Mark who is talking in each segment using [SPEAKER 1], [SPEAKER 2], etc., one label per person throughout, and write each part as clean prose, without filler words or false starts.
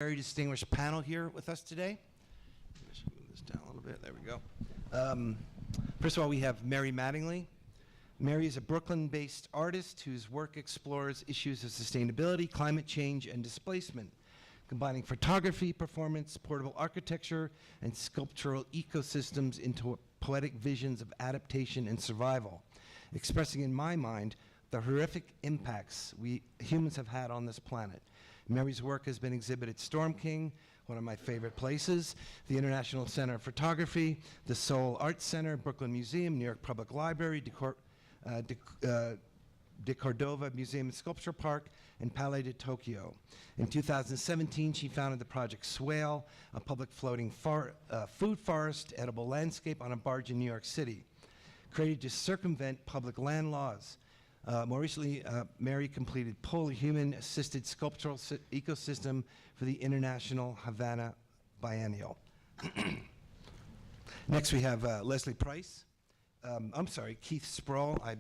[SPEAKER 1] Very distinguished panel here with us today. I should move this down a little bit. There we go. First of all, we have Mary Mattingly. Mary is a Brooklyn-based artist whose work explores issues of sustainability, climate change, and displacement, combining photography, performance, portable architecture, and sculptural ecosystems into poetic visions of adaptation and survival, expressing in my mind the horrific impacts we humans have had on this planet. Mary's work has been exhibited at Storm King, one of my favorite places, the International Center of Photography, the Seoul Arts Center, Brooklyn Museum, New York Public Library, de Cordova Museum and Sculpture Park, and Palais de Tokyo. In 2017, she founded the project Swale, a public floating food forest edible landscape on a barge in New York City, created to circumvent public land laws. More recently, Mary completed Polar Human-Assisted Sculptural Ecosystem for the International Havana Biennial. Next, we have Leslie Price. Keith Sproul. I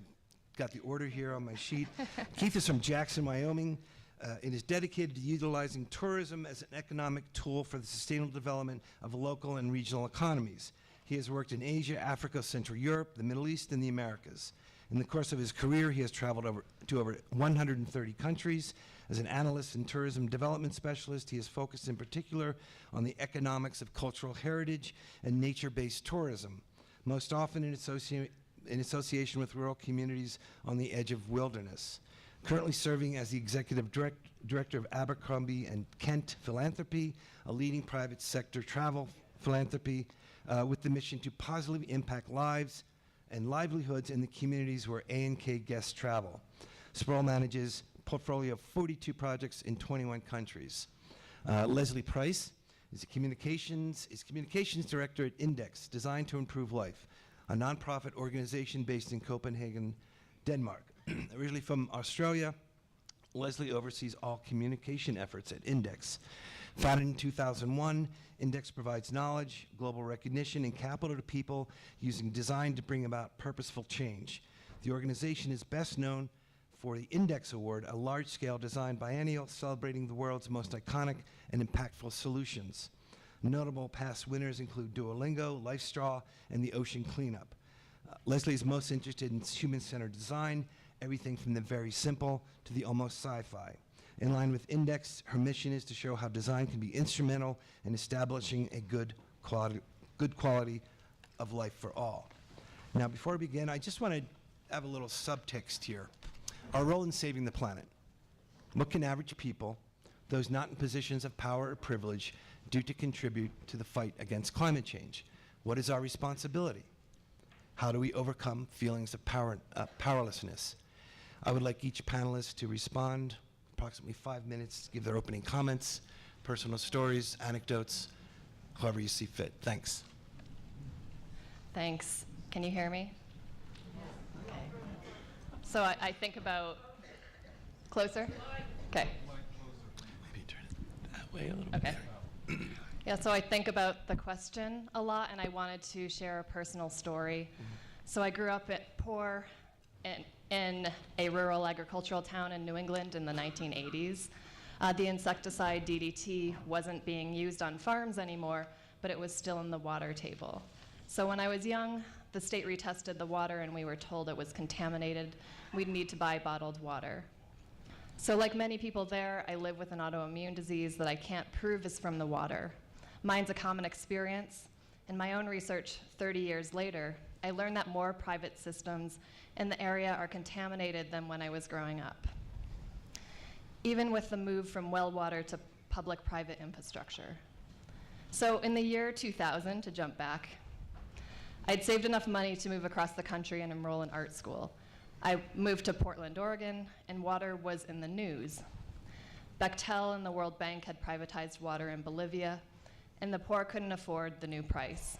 [SPEAKER 1] got the order here on my sheet. Keith is from Jackson, Wyoming, and is dedicated to utilizing tourism as an economic tool for the sustainable development of local and regional economies. He has worked in Asia, Africa, Central Europe, the Middle East, and the Americas. In the course of his career, he has traveled to over 130 countries. As an analyst and tourism development specialist, he has focused in particular on the economics of cultural heritage and nature-based tourism, most often in association with rural communities on the edge of wilderness. Currently serving as the executive director of Abercrombie and Kent Philanthropy, a leading private sector travel philanthropy with the mission to positively impact lives and livelihoods in the communities where A&K guests travel. Sproul manages a portfolio of 42 projects in 21 countries. Leslie Price is communications director at Index, Designed to Improve Life, a nonprofit organization based in Copenhagen, Denmark. Originally from Australia, Leslie oversees all communication efforts at Index. Founded in 2001, Index provides knowledge, global recognition, and capital to people using design to bring about purposeful change. The organization is best known for the Index Award, a large-scale design biennial celebrating the world's most iconic and impactful solutions. Notable past winners include Duolingo, LifeStraw, and the Ocean Cleanup. Leslie is most interested in human-centered design, everything from the very simple to the almost sci-fi. In line with Index, her mission is to show how design can be instrumental in establishing a good quality of life for all. Now, before we begin, I just want to have a little subtext here. Our role in saving the planet. What can average people, those not in positions of power or privilege, do to contribute to the fight against climate change? What is our responsibility? How do we overcome feelings of powerlessness? I would like each panelist to respond, approximately 5 minutes, give their opening comments, personal stories, anecdotes, however you see fit. Thanks.
[SPEAKER 2] Thanks. Can you hear me? Okay. So I think about, closer? Okay.
[SPEAKER 1] Maybe turn it that way a little bit.
[SPEAKER 2] Okay. Yeah, so I think about the question a lot, and I wanted to share a personal story. So I grew up poor in a rural agricultural town in New England in the 1980s. The insecticide DDT wasn't being used on farms anymore, but it was still in the water table. So when I was young, the state retested the water and we were told it was contaminated. We'd need to buy bottled water. So like many people there, I live with an autoimmune disease that I can't prove is from the water. Mine's a common experience. In my own research 30 years later, I learned that more private systems in the area are contaminated than when I was growing up, even with the move from well water to public-private infrastructure. So in the year 2000, to jump back, I'd saved enough money to move across the country and enroll in art school. I moved to Portland, Oregon, and water was in the news. Bechtel and the World Bank had privatized water in Bolivia, and the poor couldn't afford the new price.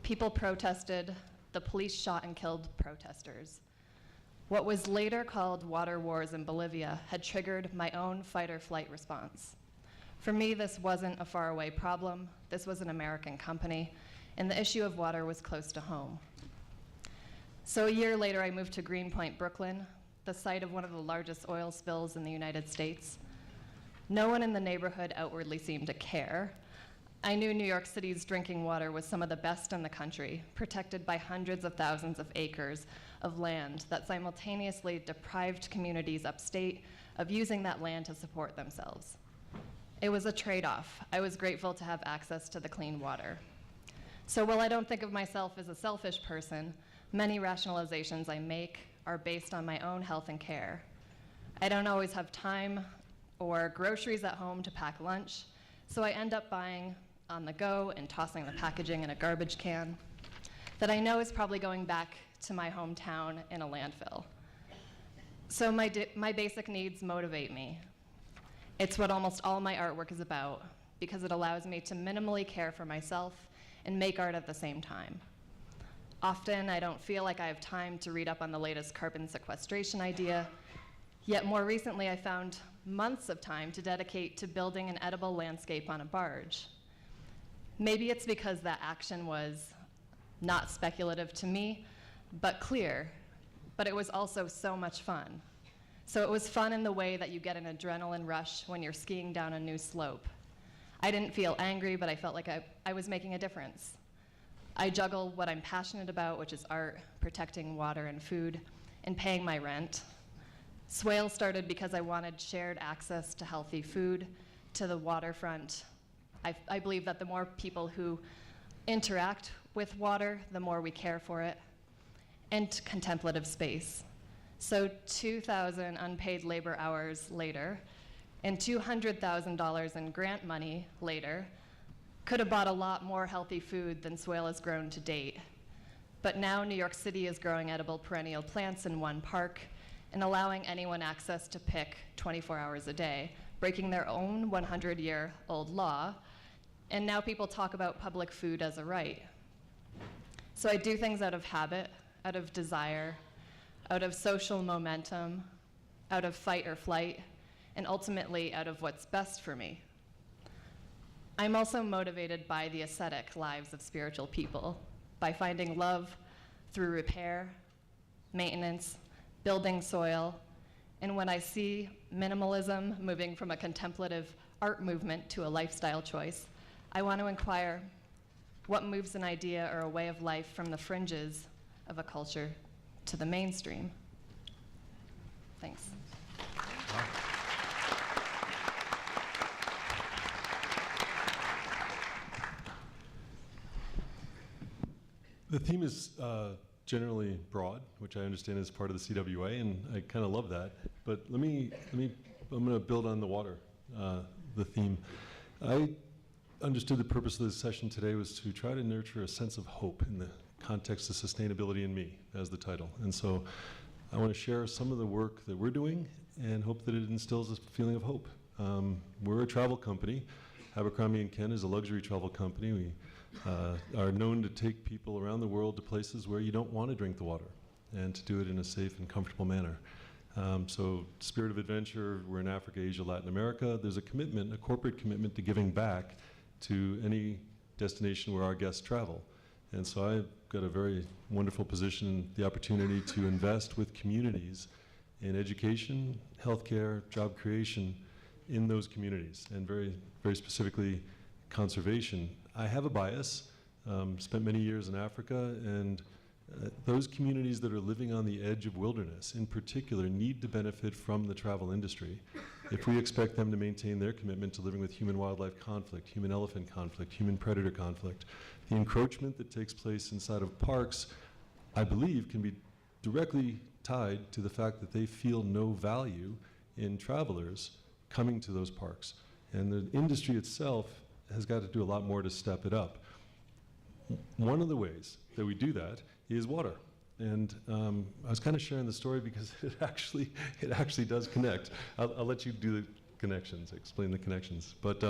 [SPEAKER 2] People protested, the police shot and killed protesters. What was later called water wars in Bolivia had triggered my own fight or flight response. For me, this wasn't a faraway problem. This was an American company, and the issue of water was close to home. So a year later, I moved to Greenpoint, Brooklyn, the site of one of the largest oil spills in the United States. No one in the neighborhood outwardly seemed to care. I knew New York City's drinking water was some of the best in the country, protected by hundreds of thousands of acres of land that simultaneously deprived communities upstate of using that land to support themselves. It was a trade-off. I was grateful to have access to the clean water. So while I don't think of myself as a selfish person, many rationalizations I make are based on my own health and care. I don't always have time or groceries at home to pack lunch, so I end up buying on the go and tossing the packaging in a garbage can that I know is probably going back to my hometown in a landfill. So my basic needs motivate me. It's what almost all my artwork is about, because it allows me to minimally care for myself and make art at the same time. Often, I don't feel like I have time to read up on the latest carbon sequestration idea, yet more recently I found months of time to dedicate to building an edible landscape on a barge. Maybe it's because that action was not speculative to me, but clear, but it was also so much fun. So it was fun in the way that you get an adrenaline rush when you're skiing down a new slope. I didn't feel angry, but I felt like I was making a difference. I juggle what I'm passionate about, which is art, protecting water and food, and paying my rent. Swale started because I wanted shared access to healthy food, to the waterfront. I believe that the more people who interact with water, the more we care for it, and contemplative space. So 2,000 unpaid labor hours later, and $200,000 in grant money later, could have bought a lot more healthy food than Swale has grown to date. But now New York City is growing edible perennial plants in one park and allowing anyone access to pick 24 hours a day, breaking their own 100-year-old law. And now people talk about public food as a right. So I do things out of habit, out of desire, out of social momentum, out of fight or flight, and ultimately out of what's best for me. I'm also motivated by the ascetic lives of spiritual people, by finding love through repair, maintenance, building soil, and when I see minimalism moving from a contemplative art movement to a lifestyle choice, I want to inquire what moves an idea or a way of life from the fringes of a culture to the mainstream. Thanks.
[SPEAKER 3] The theme is generally broad, which I understand is part of the CWA, and I kind of love that. But I'm going to build on the water, the theme. I understood the purpose of this session today was to try to nurture a sense of hope in the context of sustainability in me, as the title. And so I want to share some of the work that we're doing and hope that it instills a feeling of hope. We're a travel company. Abercrombie & Ken is a luxury travel company. We are known to take people around the world to places where you don't want to drink the water and to do it in a safe and comfortable manner. So spirit of adventure, we're in Africa, Asia, Latin America. There's a commitment, a corporate commitment to giving back to any destination where our guests travel. And so I've got a very wonderful position, the opportunity to invest with communities in education, healthcare, job creation in those communities, and very, very specifically conservation. I have a bias, spent many years in Africa, and those communities that are living on the edge of wilderness, in particular, need to benefit from the travel industry. If we expect them to maintain their commitment to living with human-wildlife conflict, human-elephant conflict, human-predator conflict, the encroachment that takes place inside of parks, I believe, can be directly tied to the fact that they feel no value in travelers coming to those parks. And the industry itself has got to do a lot more to step it up. One of the ways that we do that is water. And I was kind of sharing the story because it actually does connect. I'll let you do the connections, explain the connections. But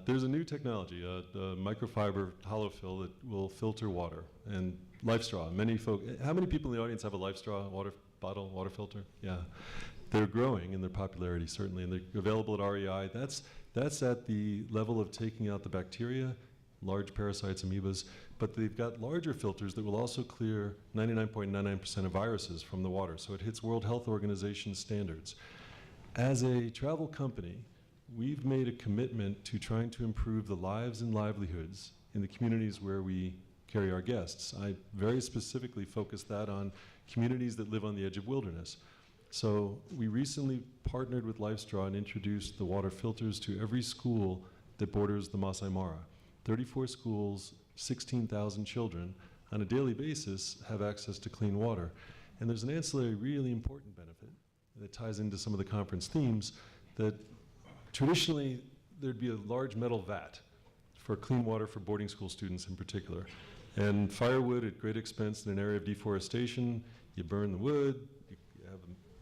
[SPEAKER 3] there's a new technology, a microfiber hollow fill that will filter water. And LifeStraw, how many people in the audience have a LifeStraw water bottle, water filter? Yeah. They're growing in their popularity, certainly, and they're available at REI. That's at the level of taking out the bacteria, large parasites, amoebas, but they've got larger filters that will also clear 99.99% of viruses from the water, so it hits World Health Organization standards. As a travel company, we've made a commitment to trying to improve the lives and livelihoods in the communities where we carry our guests. I very specifically focus that on communities that live on the edge of wilderness. So we recently partnered with LifeStraw and introduced the water filters to every school that borders the Masai Mara. 34 schools, 16,000 children on a daily basis have access to clean water. And there's an ancillary really important benefit that ties into some of the conference themes, that traditionally there'd be a large metal vat for clean water for boarding school students in particular. And firewood at great expense in an area of deforestation, you burn the wood,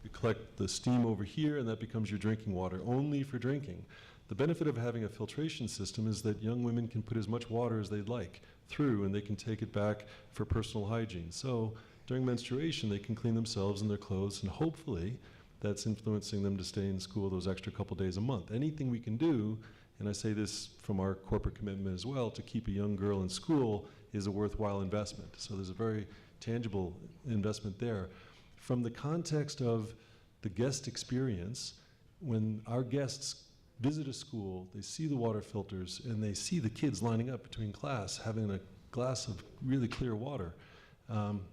[SPEAKER 3] you collect the steam over here, and that becomes your drinking water, only for drinking. The benefit of having a filtration system is that young women can put as much water as they'd like through, and they can take it back for personal hygiene. So during menstruation, they can clean themselves and their clothes, and hopefully that's influencing them to stay in school those extra couple days a month. Anything we can do, and I say this from our corporate commitment as well, to keep a young girl in school is a worthwhile investment. So there's a very tangible investment there. From the context of the guest experience, when our guests visit a school, they see the water filters, and they see the kids lining up between class having a glass of really clear water,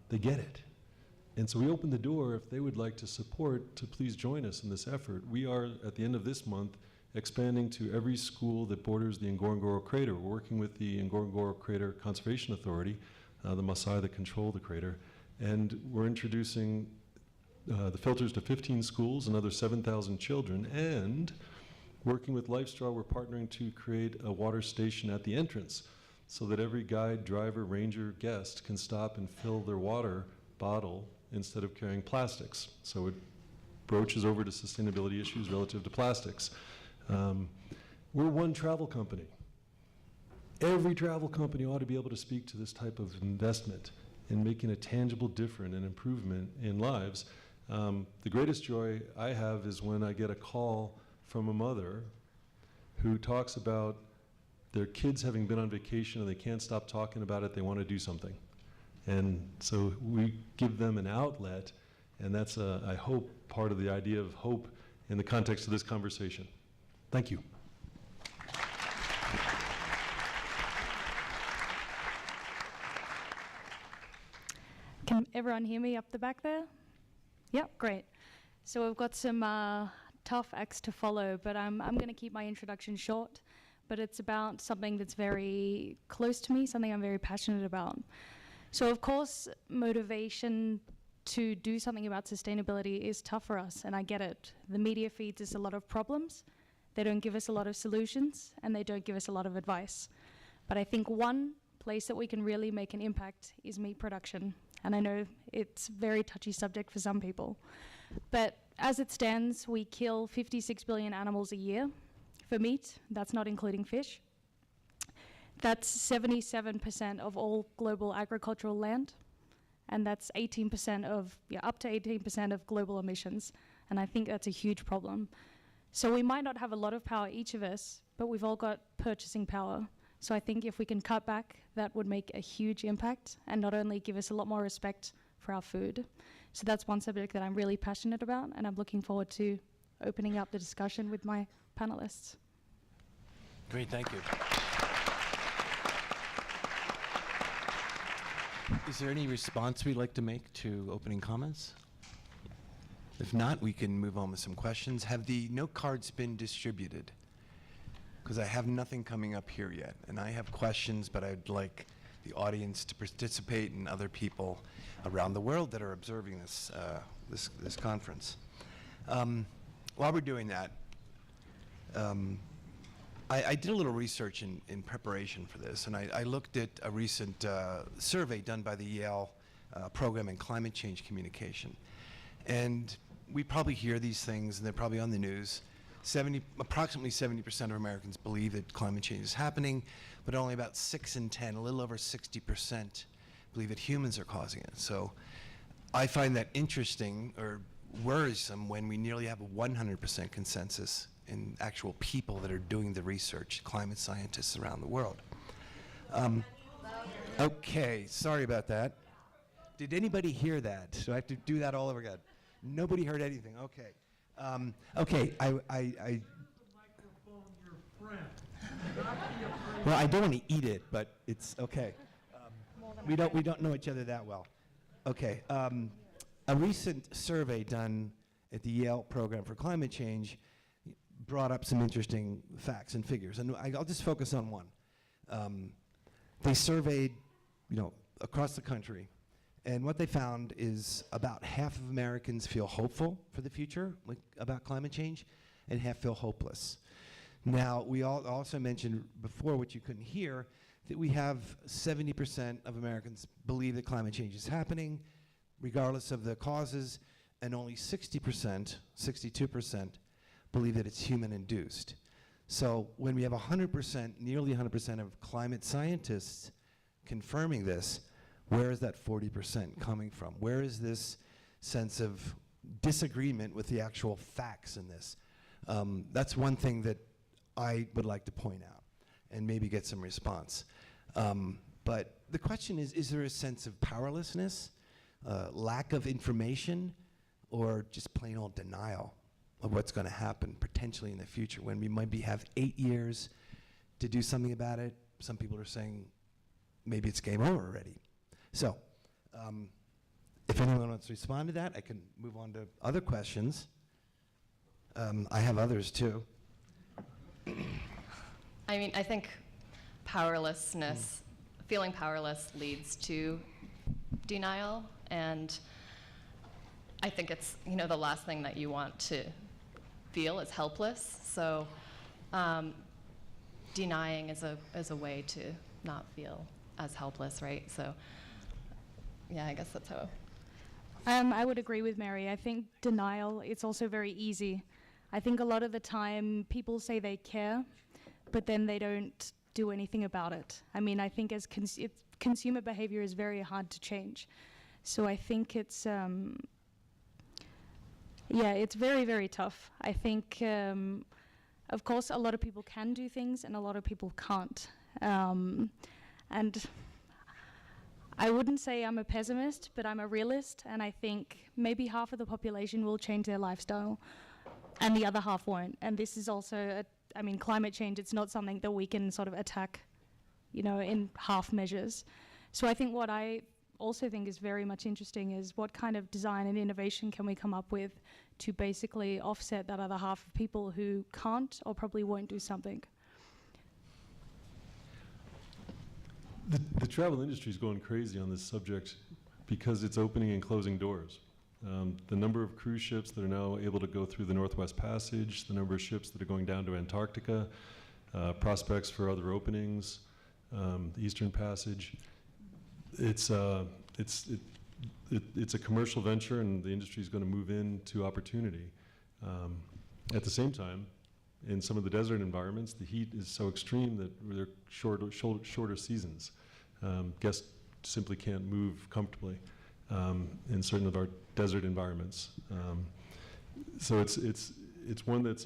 [SPEAKER 3] they get it. And so we open the door, if they would like to support, to please join us in this effort. We are, at the end of this month, expanding to every school that borders the Ngorongoro Crater. We're working with the Ngorongoro Crater Conservation Authority, the Maasai that control the crater, and we're introducing the filters to 15 schools, another 7,000 children, and working with LifeStraw, we're partnering to create a water station at the entrance so that every guide, driver, ranger, guest can stop and fill their water bottle instead of carrying plastics. So it broaches over to sustainability issues relative to plastics. We're one travel company. Every travel company ought to be able to speak to this type of investment in making a tangible difference and improvement in lives. The greatest joy I have is when I get a call from a mother who talks about their kids having been on vacation and they can't stop talking about it, they want to do something. And so we give them an outlet, and that's, I hope, part of the idea of hope in the context of this conversation. Thank you.
[SPEAKER 4] Can everyone hear me up the back there? Yep, great. So we've got some tough acts to follow, but I'm going to keep my introduction short, but it's about something that's very close to me, something I'm very passionate about. So of course, motivation to do something about sustainability is tough for us, and I get it. The media feeds us a lot of problems. They don't give us a lot of solutions, and they don't give us a lot of advice. But I think one place that we can really make an impact is meat production. And I know it's a very touchy subject for some people. But as it stands, we kill 56 billion animals a year for meat. That's not including fish. That's 77% of all global agricultural land. And that's 18% of, up to 18% of global emissions. And I think that's a huge problem. So we might not have a lot of power, each of us, but we've all got purchasing power. So I think if we can cut back, that would make a huge impact and not only give us a lot more respect for our food. So that's one subject that I'm really passionate about, and I'm looking forward to opening up the discussion with my panelists.
[SPEAKER 5] Great, thank you. Is there any response we'd like to make to opening comments? If not, we can move on with some questions. Have the note cards been distributed? Because I have nothing coming up here yet, and I have questions, but I'd like the audience to participate and other people around the world that are observing this this conference. While we're doing that, I did a little research in preparation for this, and I looked at a recent survey done by the Yale program in climate change communication. And we probably hear these things, and they're probably on the news. Approximately 70% of Americans believe that climate change is happening, but only about 6 in 10, a little over 60%, believe that humans are causing it. So I find that interesting or worrisome when we nearly have a 100% consensus in actual people that are doing the research, climate scientists around the world. Okay, sorry about that. Did anybody hear that? Do I have to do that all over again? Nobody heard anything, okay. Okay, I
[SPEAKER 6] Microphone, your friend. Not be afraid.
[SPEAKER 5] well, I don't want to eat it, but it's okay. We don't know each other that well. Okay, a recent survey done at the Yale Program for Climate Change brought up some interesting facts and figures, and I'll just focus on one. They surveyed, across the country, and what they found is about half of Americans feel hopeful for the future about climate change, and half feel hopeless. Now, we also mentioned before, which you couldn't hear, that we have 70% of Americans believe that climate change is happening, regardless of the causes, and only 60%, 62%, believe that it's human-induced. So when we have 100%, nearly 100% of climate scientists confirming this, where is that 40% coming from? Where is this sense of disagreement with the actual facts in this? That's one thing that I would like to point out and maybe get some response. But the question is there a sense of powerlessness, lack of information, or just plain old denial of what's going to happen potentially in the future when we might have 8 years to do something about it? Some people are saying maybe it's game over already. So if anyone wants to respond to that, I can move on to other questions. I have others too.
[SPEAKER 2] I mean, I think powerlessness, feeling powerless leads to denial, and I think it's, the last thing that you want to feel is helpless. So denying is a way to not feel as helpless, right? So yeah, I guess that's how.
[SPEAKER 4] I would agree with Mary. I think denial, it's also very easy. I think a lot of the time people say they care, but then they don't do anything about it. I mean, I think as consumer behavior is very hard to change. So I think it's, it's very, very tough. I think, of course, a lot of people can do things and a lot of people can't. And I wouldn't say I'm a pessimist, but I'm a realist, and I think maybe half of the population will change their lifestyle and the other half won't. And this is also, climate change, it's not something that we can sort of attack, in half measures. So I think what I also think is very much interesting is what kind of design and innovation can we come up with to basically offset that other half of people who can't or probably won't do something.
[SPEAKER 3] The travel industry is going crazy on this subject because it's opening and closing doors. The number of cruise ships that are now able to go through the Northwest Passage, the number of ships that are going down to Antarctica, prospects for other openings, the Eastern Passage. It's a commercial venture, and the industry is going to move into opportunity. At the same time, in some of the desert environments, the heat is so extreme that they're shorter seasons. Guests simply can't move comfortably in certain of our desert environments. So it's one that's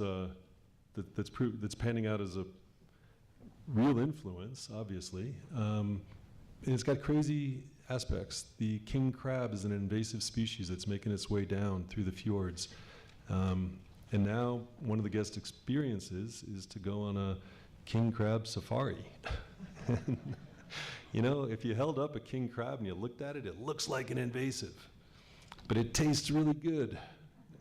[SPEAKER 3] panning out as a real influence, obviously. And it's got crazy aspects. The king crab is an invasive species that's making its way down through the fjords. And now one of the guest experiences is to go on a king crab safari. If you held up a king crab and you looked at it, it looks like an invasive, but it tastes really good.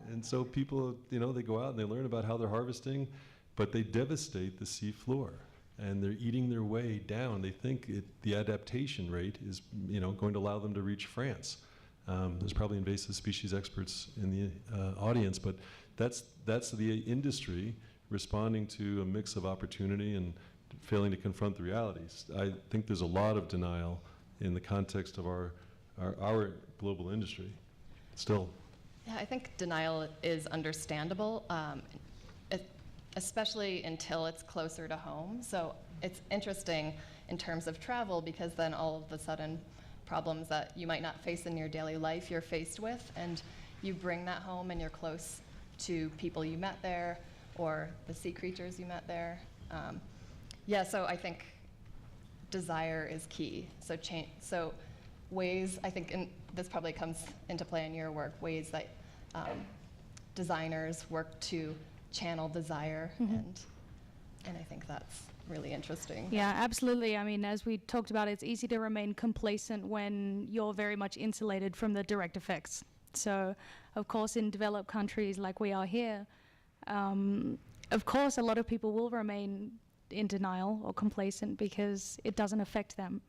[SPEAKER 3] And so people, they go out and they learn about how they're harvesting, but they devastate the sea floor, and they're eating their way down. They think the adaptation rate is, going to allow them to reach France. There's probably invasive species experts in the audience, but that's the industry responding to a mix of opportunity and failing to confront the realities. I think there's a lot of denial in the context of our global industry still.
[SPEAKER 2] Yeah, I think denial is understandable, especially until it's closer to home. So it's interesting in terms of travel, because then all of a sudden problems that you might not face in your daily life you're faced with, and you bring that home and you're close to people you met there or the sea creatures you met there. So I think desire is key. So ways, I think, and this probably comes into play in your work, ways that designers work to channel desire, and I think that's really interesting.
[SPEAKER 4] Yeah, absolutely. I mean, as we talked about, it's easy to remain complacent when you're very much insulated from the direct effects. So, of course, in developed countries like we are here, of course, a lot of people will remain in denial or complacent because it doesn't affect them.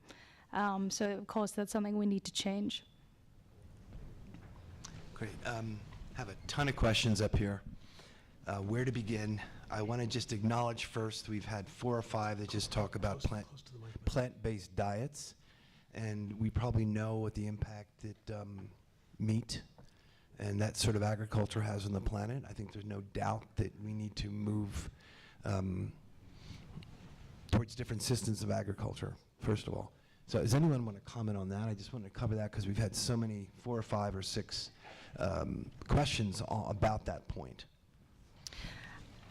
[SPEAKER 4] So, of course, that's something we need to change.
[SPEAKER 5] Great. Have a ton of questions up here. Where to begin? I want to just acknowledge first we've had 4 or 5 that just talk about plant-based diets, and we probably know what the impact that meat and that sort of agriculture has on the planet. I think there's no doubt that we need to move towards different systems of agriculture, first of all. So does anyone want to comment on that? I just wanted to cover that because we've had so many, 4 or 5 or 6 questions about that point.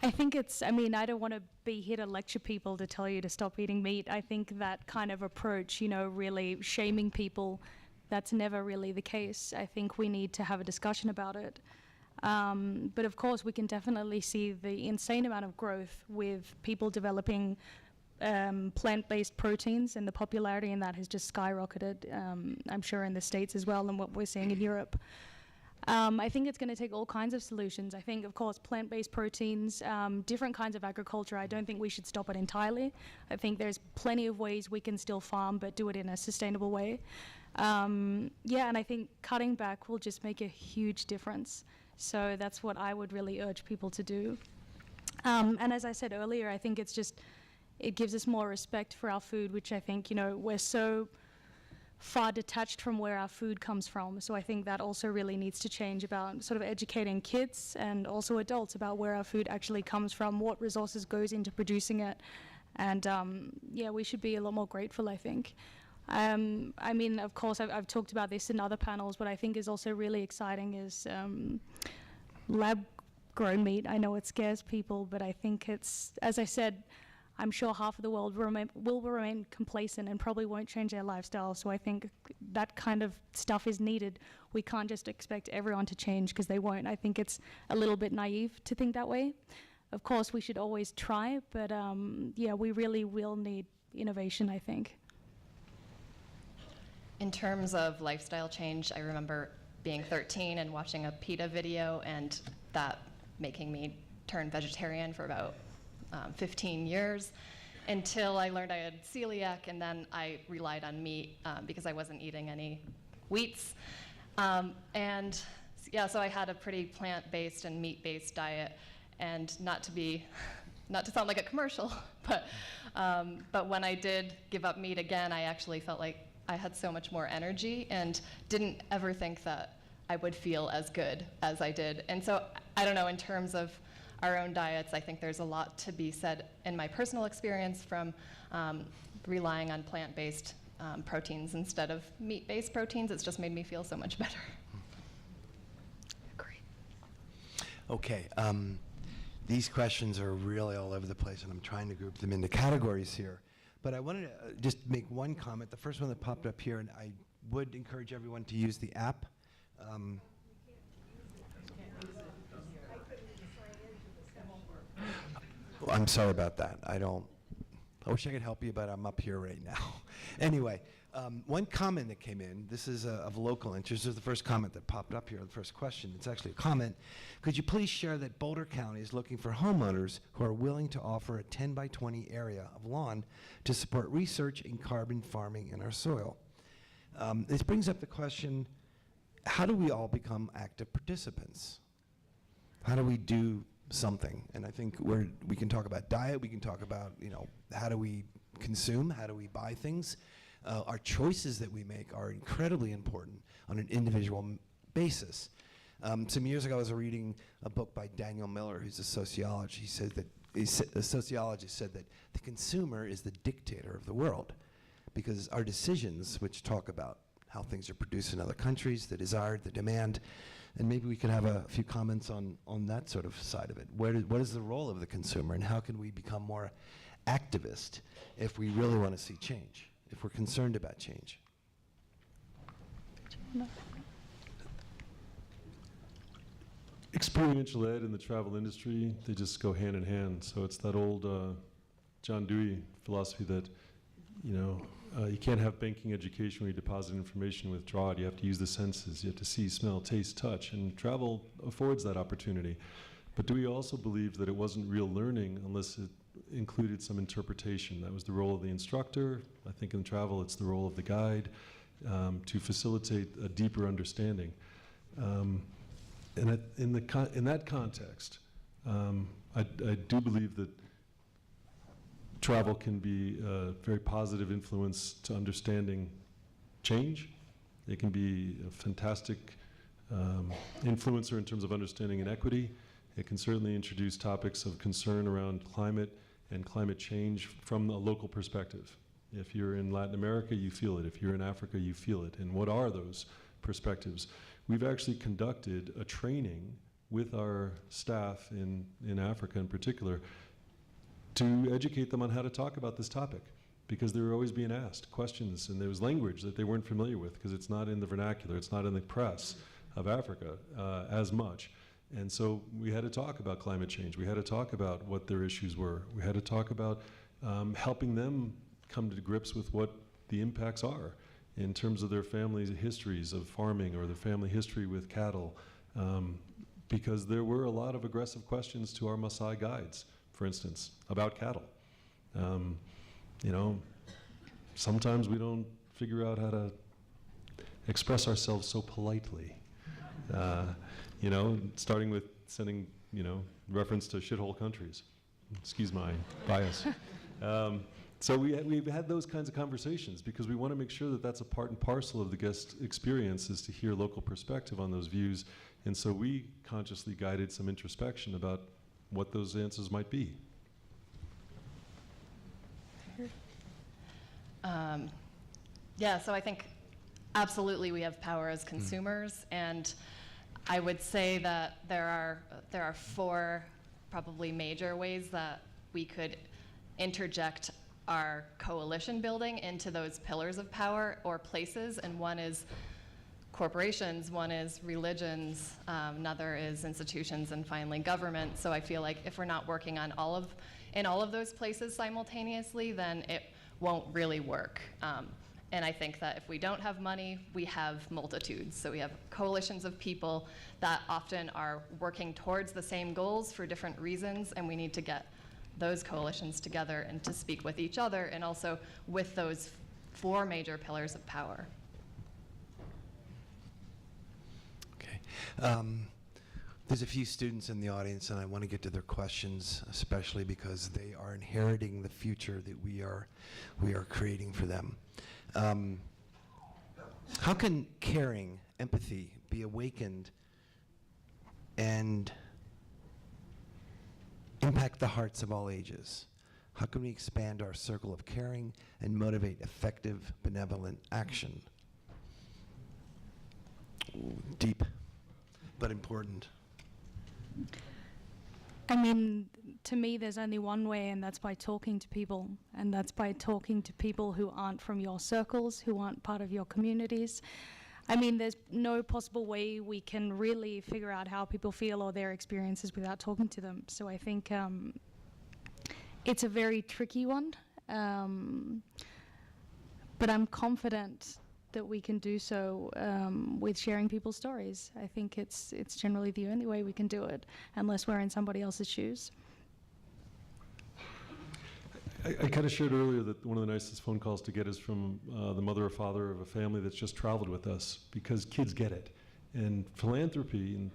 [SPEAKER 4] I think it's, I mean, I don't want to be here to lecture people to tell you to stop eating meat. I think that kind of approach, you know, really shaming people, that's never really the case. I think we need to have a discussion about it. But of course, we can definitely see the insane amount of growth with people developing plant-based proteins, and the popularity in that has just skyrocketed, I'm sure in the States as well, and what we're seeing in Europe. I think it's going to take all kinds of solutions. I think, of course, plant-based proteins, different kinds of agriculture, I don't think we should stop it entirely. I think there's plenty of ways we can still farm, but do it in a sustainable way. Yeah, and I think cutting back will just make a huge difference. So that's what I would really urge people to do. And as I said earlier, I think it's just, it gives us more respect for our food, which I think, you know, we're so far detached from where our food comes from. So I think that also really needs to change, about sort of educating kids and also adults about where our food actually comes from, what resources goes into producing it. And yeah, we should be a lot more grateful, I think. I mean, of course, I've talked about this in other panels. What I think is also really exciting is lab-grown meat. I know it scares people, but I think it's, as I said, I'm sure half of the world will remain complacent and probably won't change their lifestyle. So I think that kind of stuff is needed. We can't just expect everyone to change, because they won't. I think it's a little bit naive to think that way. Of course, we should always try, but yeah, we really will need innovation, I think.
[SPEAKER 2] In terms of lifestyle change, I remember being 13 and watching a PETA video, and that making me turn vegetarian for about 15 years, until I learned I had celiac, and then I relied on meat because I wasn't eating any wheats. And yeah, so I had a pretty plant-based and meat-based diet, and not to sound like a commercial, but when I did give up meat again, I actually felt like I had so much more energy and didn't ever think that I would feel as good as I did. And so I don't know, in terms of our own diets, I think there's a lot to be said in my personal experience from relying on plant-based proteins instead of meat-based proteins. It's just made me feel so much better.
[SPEAKER 4] Great.
[SPEAKER 5] Okay, these questions are really all over the place, and I'm trying to group them into categories here. But I wanted to just make one comment. The first one that popped up here, and I would encourage everyone to use the app. Well, I'm sorry about that. I wish I could help you, but I'm up here right now. Anyway, one comment that came in, this is of local interest. This is the first comment that popped up here, the first question. It's actually a comment. Could you please share that Boulder County is looking for homeowners who are willing to offer a 10 by 20 area of lawn to support research in carbon farming in our soil? This brings up the question, how do we all become active participants? How do we do something? And I think we can talk about diet, we can talk about, you know, how do we consume, how do we buy things? Our choices that we make are incredibly important on an individual basis. Some years ago I was reading a book by Daniel Miller, who's a sociologist. He said that, a sociologist said that the consumer is the dictator of the world, because our decisions, which talk about how things are produced in other countries, the desire, the demand, and maybe we could have a few comments on that sort of side of it. What is the role of the consumer, and how can we become more activist if we really want to see change, if we're concerned about change?
[SPEAKER 3] experiential ed and the travel industry, they just go hand in hand. So it's that old John Dewey philosophy that, you can't have banking education where you deposit information and withdraw it. You have to use the senses. You have to see, smell, taste, touch, and travel affords that opportunity. But Dewey also believed that it wasn't real learning unless it included some interpretation. That was the role of the instructor. I think in travel it's the role of the guide to facilitate a deeper understanding. And in that context, I do believe that travel can be a very positive influence to understanding change. It can be a fantastic influencer in terms of understanding inequity. It can certainly introduce topics of concern around climate and climate change from a local perspective. If you're in Latin America, you feel it. If you're in Africa, you feel it. And what are those perspectives? We've actually conducted a training with our staff in Africa in particular to educate them on how to talk about this topic, because they were always being asked questions, and there was language that they weren't familiar with because it's not in the vernacular, it's not in the press of Africa as much. And so we had to talk about climate change. We had to talk about what their issues were. We had to talk about helping them come to grips with what the impacts are in terms of their family histories of farming or their family history with cattle, because there were a lot of aggressive questions to our Maasai guides, for instance, about cattle. Sometimes we don't figure out how to express ourselves so politely. Starting with sending, reference to shithole countries. Excuse my bias. So we've had those kinds of conversations because we want to make sure that that's a part and parcel of the guest experience, is to hear local perspective on those views. And so we consciously guided some introspection about what those answers might be.
[SPEAKER 2] So I think absolutely we have power as consumers, and I would say that there are 4 probably major ways that we could interject our coalition building into those pillars of power or places, and one is corporations, one is religions, another is institutions, and finally government. So I feel like if we're not working on in all of those places simultaneously, then it won't really work. And I think that if we don't have money, we have multitudes. So we have coalitions of people that often are working towards the same goals for different reasons, and we need to get those coalitions together and to speak with each other, and also with those 4 major pillars of power.
[SPEAKER 5] Okay. There's a few students in the audience, and I want to get to their questions, especially because they are inheriting the future that we are creating for them. How can caring, empathy be awakened and impact the hearts of all ages? How can we expand our circle of caring and motivate effective, benevolent action? Ooh, deep, but important.
[SPEAKER 4] I mean, to me, there's only one way, and that's by talking to people. And that's by talking to people who aren't from your circles, who aren't part of your communities. I mean, there's no possible way we can really figure out how people feel or their experiences without talking to them. So I think it's a very tricky one. But I'm confident that we can do so with sharing people's stories. I think it's generally the only way we can do it, unless we're in somebody else's shoes.
[SPEAKER 3] I kind of shared earlier that one of the nicest phone calls to get is from the mother or father of a family that's just traveled with us, because kids get it. And philanthropy, and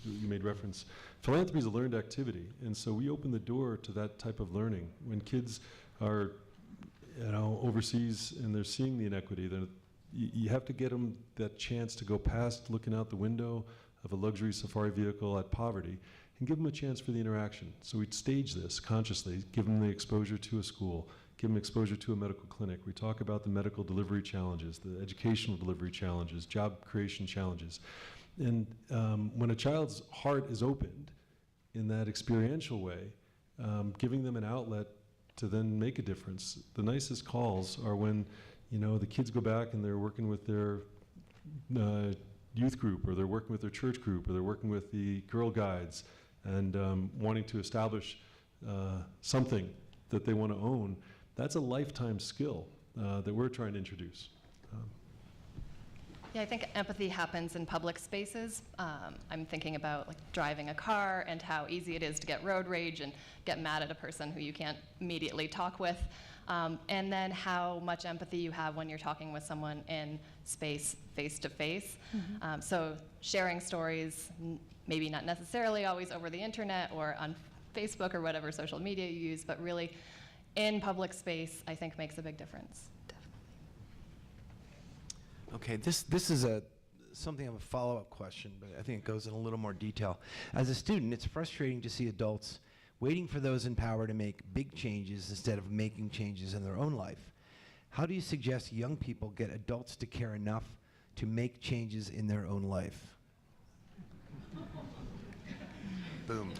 [SPEAKER 3] you made reference, philanthropy is a learned activity, and so we open the door to that type of learning. When kids are overseas and they're seeing the inequity, you have to get them that chance to go past looking out the window of a luxury safari vehicle at poverty and give them a chance for the interaction. So we stage this consciously, give them the exposure to a school, give them exposure to a medical clinic. We talk about the medical delivery challenges, the educational delivery challenges, job creation challenges. And when a child's heart is opened in that experiential way, giving them an outlet to then make a difference. The nicest calls are when the kids go back and they're working with their youth group, or they're working with their church group, or they're working with the Girl Guides, and wanting to establish something that they want to own, that's a lifetime skill that we're trying to introduce.
[SPEAKER 2] Yeah, I think empathy happens in public spaces. I'm thinking about like driving a car and how easy it is to get road rage and get mad at a person who you can't immediately talk with. And then how much empathy you have when you're talking with someone in space, face to face. So sharing stories, maybe not necessarily always over the internet or on Facebook or whatever social media you use, but really in public space, I think makes a big difference.
[SPEAKER 5] Okay, this is something of a follow-up question, but I think it goes in a little more detail. As a student, it's frustrating to see adults waiting for those in power to make big changes instead of making changes in their own life. How do you suggest young people get adults to care enough to make changes in their own life? Boom.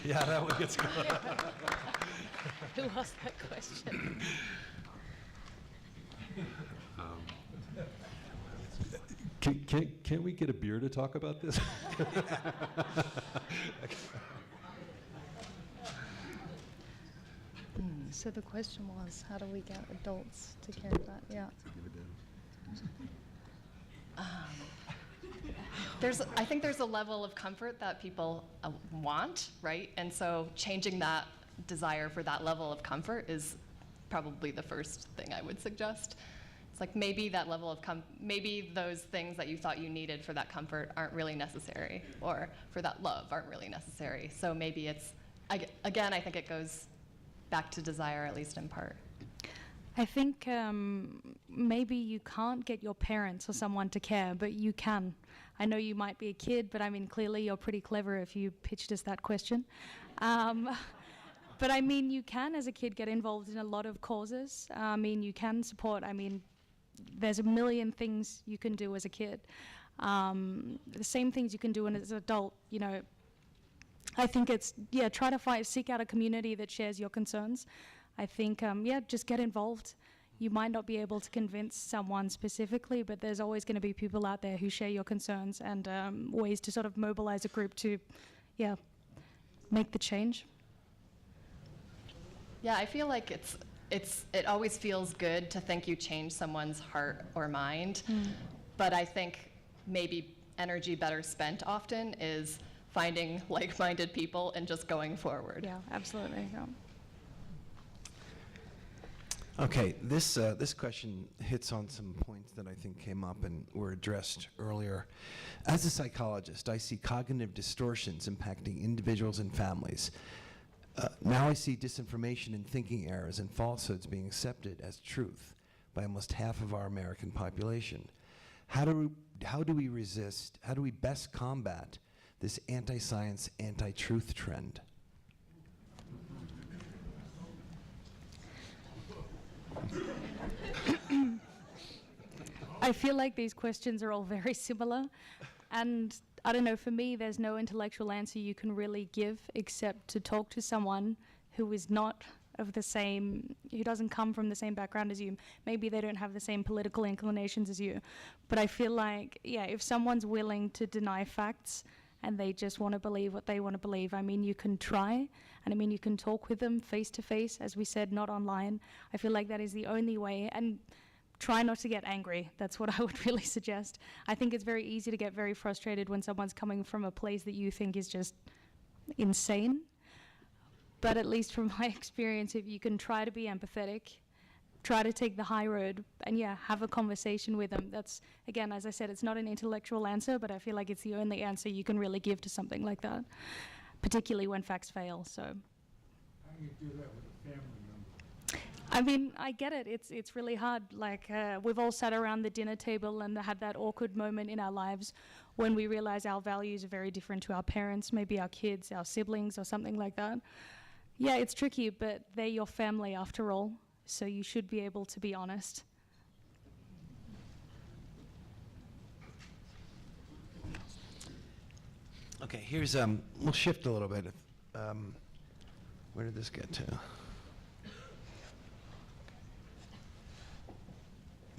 [SPEAKER 1] Yeah, that one gets going.
[SPEAKER 4] Who asked that question?
[SPEAKER 3] Can't we get a beer to talk about this?
[SPEAKER 4] So the question was, how do we get adults to care about, yeah.
[SPEAKER 2] I think there's a level of comfort that people want, right? And so changing that desire for that level of comfort is probably the first thing I would suggest. It's like maybe that level of maybe those things that you thought you needed for that comfort aren't really necessary, or for that love aren't really necessary. So maybe it's, again, I think it goes back to desire, at least in part.
[SPEAKER 4] I think maybe you can't get your parents or someone to care, but you can. I know you might be a kid, but I mean, clearly you're pretty clever if you pitched us that question. But I mean, you can, as a kid, get involved in a lot of causes. I mean, you can support, I mean, there's a million things you can do as a kid. The same things you can do as an adult, you know. I think it's, yeah, try to seek out a community that shares your concerns. I think, yeah, just get involved. You might not be able to convince someone specifically, but there's always going to be people out there who share your concerns, and ways to sort of mobilize a group to, yeah, make the change.
[SPEAKER 2] Yeah, I feel like it always feels good to think you change someone's heart or mind, but I think maybe energy better spent often is finding like-minded people and just going forward.
[SPEAKER 4] Yeah, absolutely. Yeah.
[SPEAKER 5] Okay, this question hits on some points that I think came up and were addressed earlier. As a psychologist, I see cognitive distortions impacting individuals and families. Now I see disinformation and thinking errors and falsehoods being accepted as truth by almost half of our American population. How do we resist, how do we best combat this anti-science, anti-truth trend?
[SPEAKER 4] I feel like these questions are all very similar, and I don't know, for me, there's no intellectual answer you can really give except to talk to someone who is not of the same, who doesn't come from the same background as you. Maybe they don't have the same political inclinations as you. But I feel like, yeah, if someone's willing to deny facts and they just want to believe what they want to believe, I mean, you can try, and I mean, you can talk with them face to face, as we said, not online. I feel like that is the only way. And try not to get angry. That's what I would really suggest. I think it's very easy to get very frustrated when someone's coming from a place that you think is just insane. But at least from my experience, if you can try to be empathetic, try to take the high road, and yeah, have a conversation with them. That's, again, as I said, it's not an intellectual answer, but I feel like it's the only answer you can really give to something like that, particularly when facts fail. So.
[SPEAKER 6] How do you do that with a family member?
[SPEAKER 4] I mean, I get it. It's really hard. Like, we've all sat around the dinner table and had that awkward moment in our lives when we realize our values are very different to our parents, maybe our kids, our siblings, or something like that. Yeah, it's tricky, but they're your family after all, so you should be able to be honest.
[SPEAKER 5] Okay, here's, we'll shift a little bit. Where did this get to?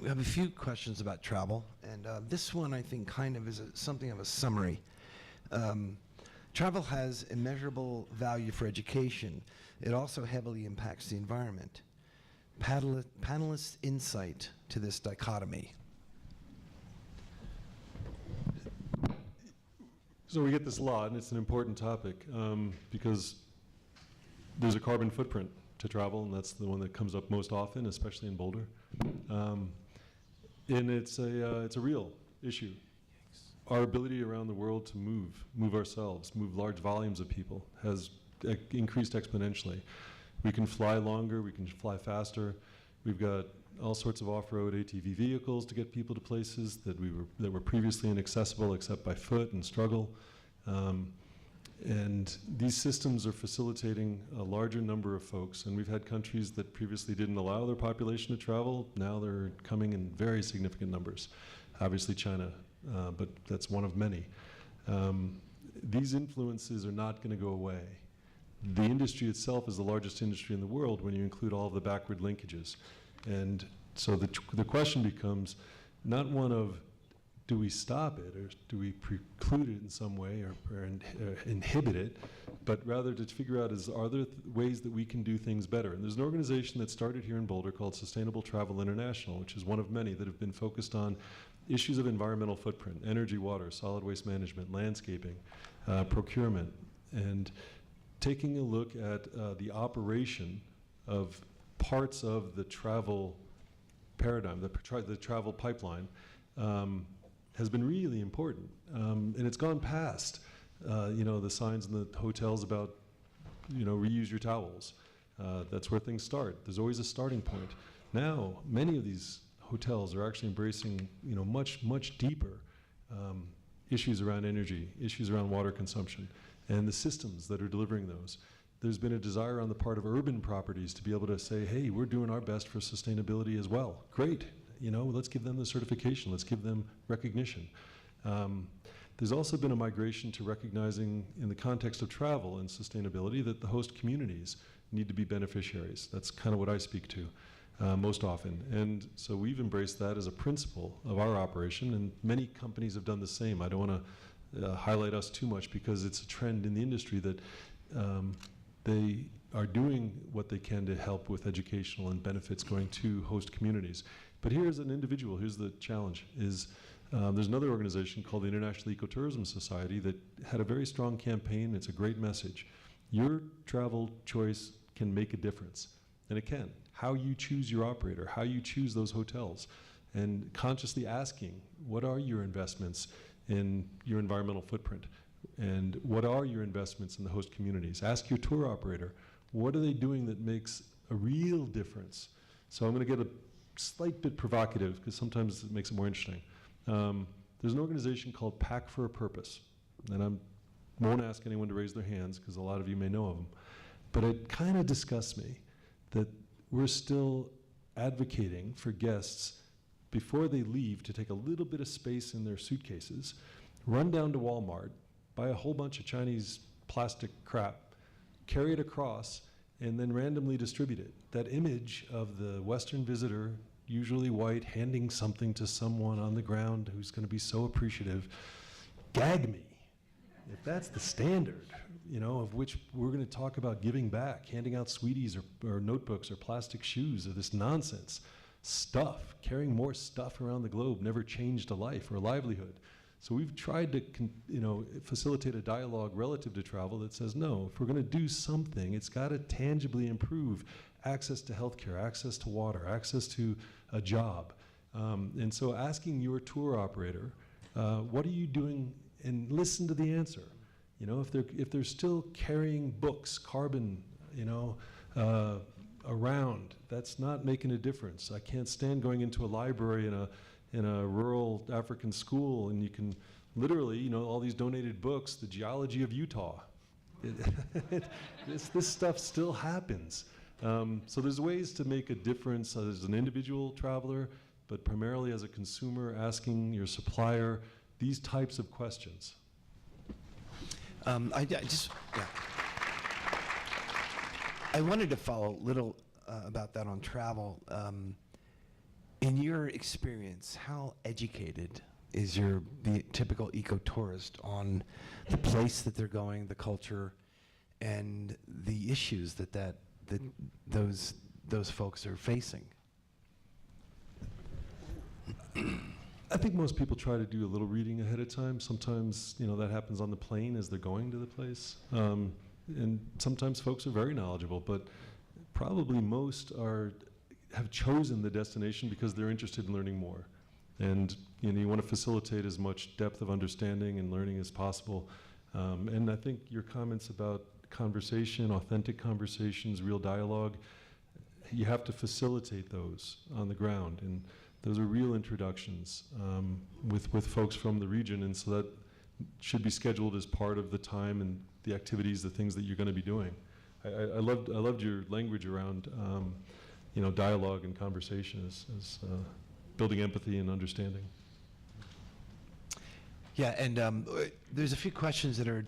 [SPEAKER 5] We have a few questions about travel, and this one I think kind of is something of a summary. Travel has immeasurable value for education. It also heavily impacts the environment. Panelists' insight to this dichotomy.
[SPEAKER 3] So we get this a lot, and it's an important topic because there's a carbon footprint to travel, and that's the one that comes up most often, especially in Boulder. And it's a real issue. Our ability around the world to move ourselves, move large volumes of people has increased exponentially. We can fly longer, we can fly faster. We've got all sorts of off-road ATV vehicles to get people to places that were previously inaccessible except by foot and struggle. And these systems are facilitating a larger number of folks, and we've had countries that previously didn't allow their population to travel. Now they're coming in very significant numbers. Obviously China, but that's one of many. These influences are not going to go away. The industry itself is the largest industry in the world when you include all of the backward linkages. And so the question becomes not one of, do we stop it or do we preclude it in some way or inhibit it, but rather to figure out are there ways that we can do things better. And there's an organization that started here in Boulder called Sustainable Travel International, which is one of many that have been focused on issues of environmental footprint, energy, water, solid waste management, landscaping, procurement, and taking a look at the operation of parts of the travel paradigm, the travel pipeline, has been really important. And it's gone past, the signs in the hotels about, reuse your towels. That's where things start. There's always a starting point. Now, many of these hotels are actually embracing, much, much deeper issues around energy, issues around water consumption, and the systems that are delivering those. There's been a desire on the part of urban properties to be able to say, hey, we're doing our best for sustainability as well. Great, let's give them the certification, let's give them recognition. There's also been a migration to recognizing in the context of travel and sustainability that the host communities need to be beneficiaries. That's kind of what I speak to most often. And so we've embraced that as a principle of our operation, and many companies have done the same. I don't want to highlight us too much because it's a trend in the industry that they are doing what they can to help with educational and benefits going to host communities. But here's an individual, here's the challenge, is there's another organization called the International Ecotourism Society that had a very strong campaign. It's a great message. Your travel choice can make a difference, and it can. How you choose your operator, how you choose those hotels, and consciously asking, what are your investments in your environmental footprint? And what are your investments in the host communities? Ask your tour operator, what are they doing that makes a real difference? So I'm going to get a slight bit provocative because sometimes it makes it more interesting. There's an organization called Pack for a Purpose, and I won't ask anyone to raise their hands because a lot of you may know of them, but it kind of disgusts me that we're still advocating for guests before they leave to take a little bit of space in their suitcases, run down to Walmart, buy a whole bunch of Chinese plastic crap, carry it across, and then randomly distribute it. That image of the Western visitor, usually white, handing something to someone on the ground who's going to be so appreciative, gag me. If that's the standard, of which we're going to talk about giving back, handing out sweeties or notebooks or plastic shoes or this nonsense, stuff, carrying more stuff around the globe never changed a life or a livelihood. So we've tried to facilitate a dialogue relative to travel that says, no, if we're going to do something, it's got to tangibly improve access to healthcare, access to water, access to a job. And so asking your tour operator, what are you doing, and listen to the answer. If they're still carrying books, carbon, around, that's not making a difference. I can't stand going into a library in a rural African school, and you can literally, all these donated books, the geology of Utah. This stuff still happens. So there's ways to make a difference as an individual traveler, but primarily as a consumer, asking your supplier these types of questions.
[SPEAKER 5] I wanted to follow a little about that on travel. In your experience, how educated is the typical eco-tourist on the place that they're going, the culture, and the issues that those folks are facing?
[SPEAKER 3] I think most people try to do a little reading ahead of time. Sometimes, that happens on the plane as they're going to the place. And sometimes folks are very knowledgeable, but probably most have chosen the destination because they're interested in learning more. And you want to facilitate as much depth of understanding and learning as possible. And I think your comments about conversation, authentic conversations, real dialogue, you have to facilitate those on the ground. And those are real introductions with folks from the region. And so that should be scheduled as part of the time and the activities, the things that you're going to be doing. I loved your language around dialogue and conversation as building empathy and understanding.
[SPEAKER 5] Yeah, and there's a few questions that are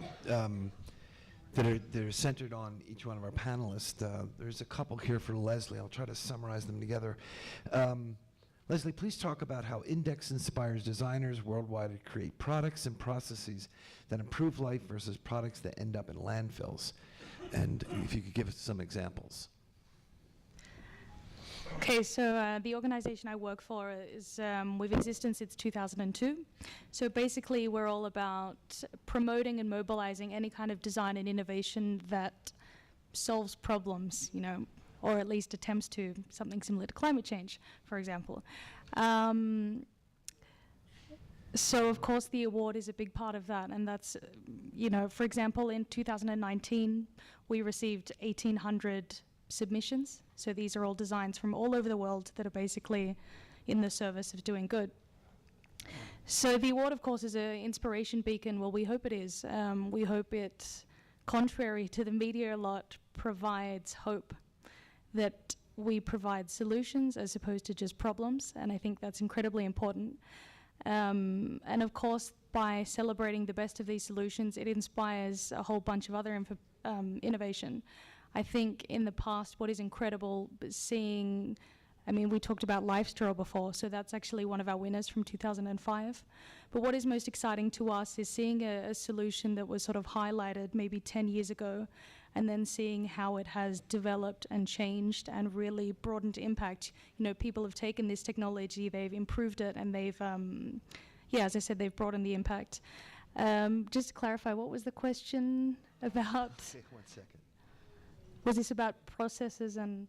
[SPEAKER 5] centered on each one of our panelists. There's a couple here for Leslie. I'll try to summarize them together. Leslie, please talk about how Index inspires designers worldwide to create products and processes that improve life versus products that end up in landfills. And if you could give us some examples.
[SPEAKER 4] Okay, so the organization I work for is we've existed since 2002. So basically, we're all about promoting and mobilizing any kind of design and innovation that solves problems, or at least attempts to, something similar to climate change, for example. So of course the award is a big part of that, and that's, for example, in 2019, we received 1,800 submissions. So these are all designs from all over the world that are basically in the service of doing good. So the award, of course, is an inspiration beacon. Well, we hope it is. We hope it, contrary to the media a lot, provides hope that we provide solutions as opposed to just problems, and I think that's incredibly important. And of course, by celebrating the best of these solutions, it inspires a whole bunch of other innovation. I think in the past, what is incredible is seeing, we talked about LifeStraw before, so that's actually one of our winners from 2005. But what is most exciting to us is seeing a solution that was sort of highlighted maybe 10 years ago, and then seeing how it has developed and changed and really broadened impact. People have taken this technology, they've improved it, and they've, as I said, they've broadened the impact. Just to clarify, what was the question about?
[SPEAKER 1] Okay, 1 second.
[SPEAKER 4] Was this about processes and?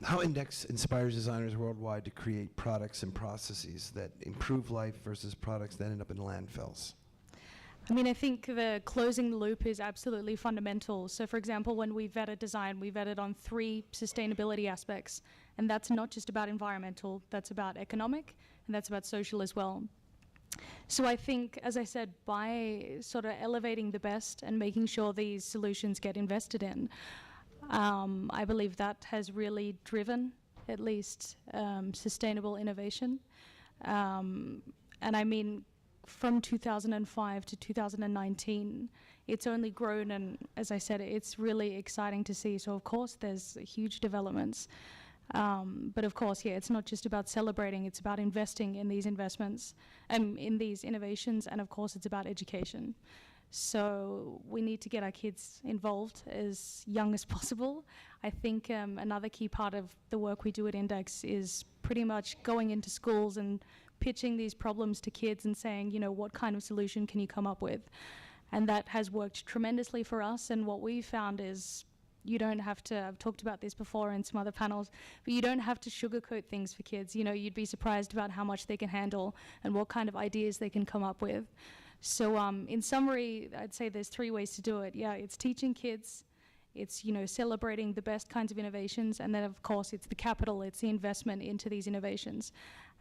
[SPEAKER 5] How Index inspires designers worldwide to create products and processes that improve life versus products that end up in landfills?
[SPEAKER 4] I think the closing the loop is absolutely fundamental. So for example, when we vet a design, we vet it on 3 sustainability aspects. And that's not just about environmental, that's about economic, and that's about social as well. So I think, as I said, by sort of elevating the best and making sure these solutions get invested in, I believe that has really driven, at least, sustainable innovation. And from 2005 to 2019, it's only grown, and as I said, it's really exciting to see. So of course, there's huge developments. But of course, it's not just about celebrating, it's about investing in these investments, in these innovations, and of course, it's about education. So we need to get our kids involved as young as possible. I think another key part of the work we do at Index is pretty much going into schools and pitching these problems to kids and saying, what kind of solution can you come up with? And that has worked tremendously for us, and what we found is you don't have to, I've talked about this before in some other panels, but you don't have to sugarcoat things for kids. You'd be surprised about how much they can handle and what kind of ideas they can come up with. So in summary, I'd say there's 3 ways to do it. It's teaching kids, it's celebrating the best kinds of innovations, and then of course it's the capital, it's the investment into these innovations.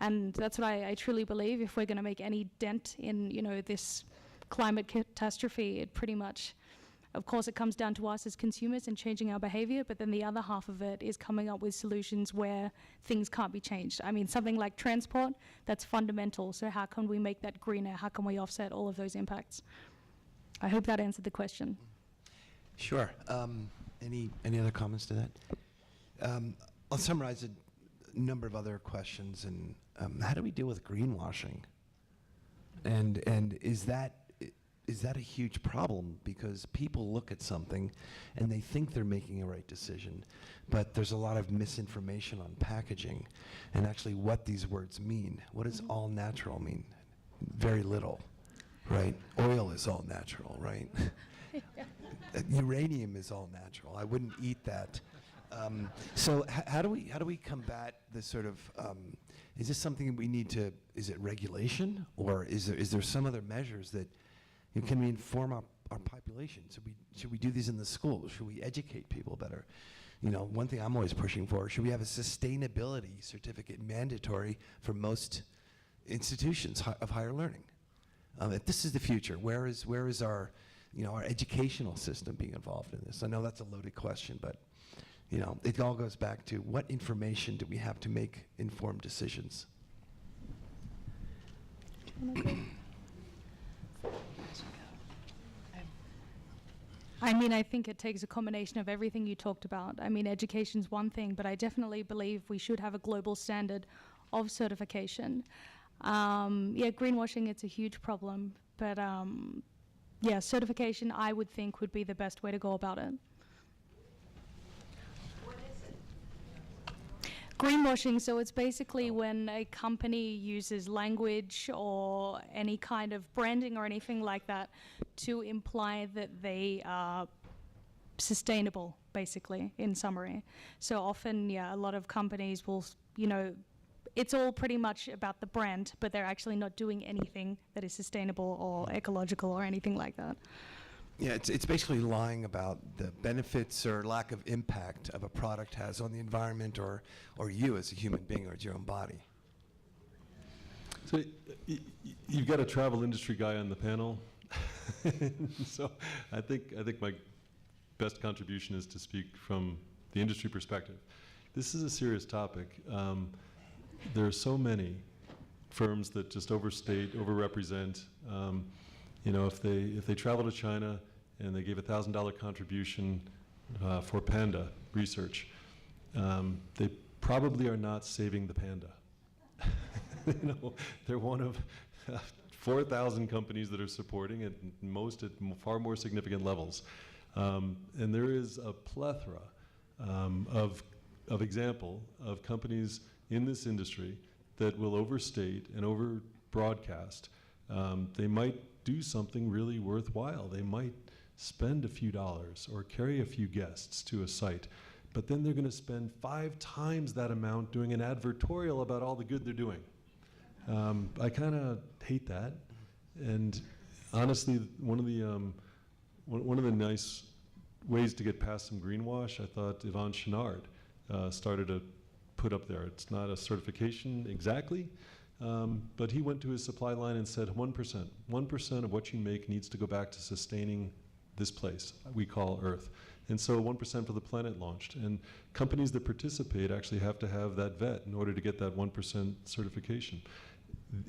[SPEAKER 4] And that's what I truly believe. If we're going to make any dent in this climate catastrophe, it pretty much, of course, it comes down to us as consumers and changing our behavior, but then the other half of it is coming up with solutions where things can't be changed. Something like transport, that's fundamental. So how can we make that greener? How can we offset all of those impacts? I hope that answered the question.
[SPEAKER 5] Sure. Any other comments to that? I'll summarize a number of other questions. And how do we deal with greenwashing? And is that a huge problem? Because people look at something and they think they're making a right decision, but there's a lot of misinformation on packaging and actually what these words mean. What does all natural mean? Very little, right? Oil is all natural, right? Uranium is all natural. I wouldn't eat that. So how do we combat this sort of, is this something we need to, is it regulation, or is there some other measures that, can we inform our population? Should we do these in the schools? Should we educate people better? One thing I'm always pushing for, should we have a sustainability certificate mandatory for most institutions of higher learning? If this is the future, where is our, our educational system being involved in this? I know that's a loaded question, but it all goes back to what information do we have to make informed decisions?
[SPEAKER 4] I mean, I think it takes a combination of everything you talked about. I mean, education's one thing, but I definitely believe we should have a global standard of certification. Greenwashing, it's a huge problem, but certification, I would think, would be the best way to go about it.
[SPEAKER 7] What is it?
[SPEAKER 4] Greenwashing, so it's basically when a company uses language or any kind of branding or anything like that to imply that they are sustainable, basically, in summary. So often, a lot of companies will, it's all pretty much about the brand, but they're actually not doing anything that is sustainable or ecological or anything like that.
[SPEAKER 5] Yeah, it's basically lying about the benefits or lack of impact of a product has on the environment or you as a human being or your own body.
[SPEAKER 3] So you've got a travel industry guy on the panel. So I think my best contribution is to speak from the industry perspective. This is a serious topic. There are so many firms that just overstate, overrepresent. If they travel to China and they gave a $1,000 contribution for panda research, they probably are not saving the panda. They're one of 4,000 companies that are supporting it, most at far more significant levels. And there is a plethora of example of companies in this industry that will overstate and over broadcast. They might do something really worthwhile. They might spend a few dollars or carry a few guests to a site, but then they're going to spend 5 times that amount doing an advertorial about all the good they're doing. I kind of hate that, and honestly, one of the nice ways to get past some greenwash, I thought Yvon Chouinard started to put up there. It's not a certification exactly, but he went to his supply line and said 1% of what you make needs to go back to sustaining this place we call Earth. And so 1% for the planet launched. And companies that participate actually have to have that vet in order to get that 1% certification.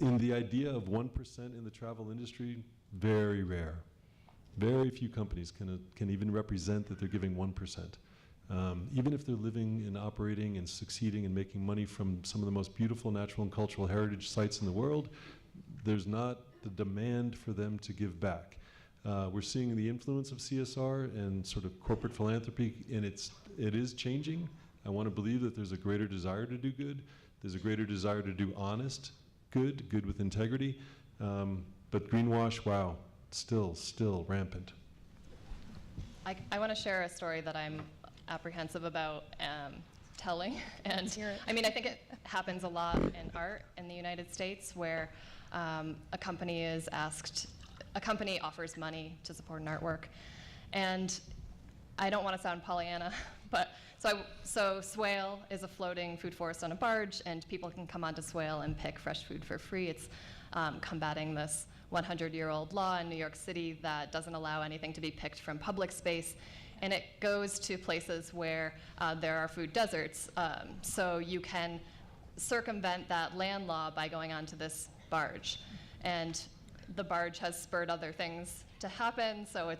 [SPEAKER 3] In the idea of 1% in the travel industry, very rare. Very few companies can even represent that they're giving 1%. Even if they're living and operating and succeeding and making money from some of the most beautiful natural and cultural heritage sites in the world, there's not the demand for them to give back. We're seeing the influence of CSR and sort of corporate philanthropy, and it is changing. I want to believe that there's a greater desire to do good. There's a greater desire to do honest good with integrity. But greenwash, wow, still rampant.
[SPEAKER 2] I want to share a story that I'm apprehensive about telling. And I mean, I think it happens a lot in art in the United States where a company offers money to support an artwork. And I don't want to sound Pollyanna, but so Swale is a floating food forest on a barge, and people can come onto Swale and pick fresh food for free. It's combating this 100-year-old law in New York City that doesn't allow anything to be picked from public space. And it goes to places where there are food deserts. So you can circumvent that land law by going onto this barge. And the barge has spurred other things to happen, so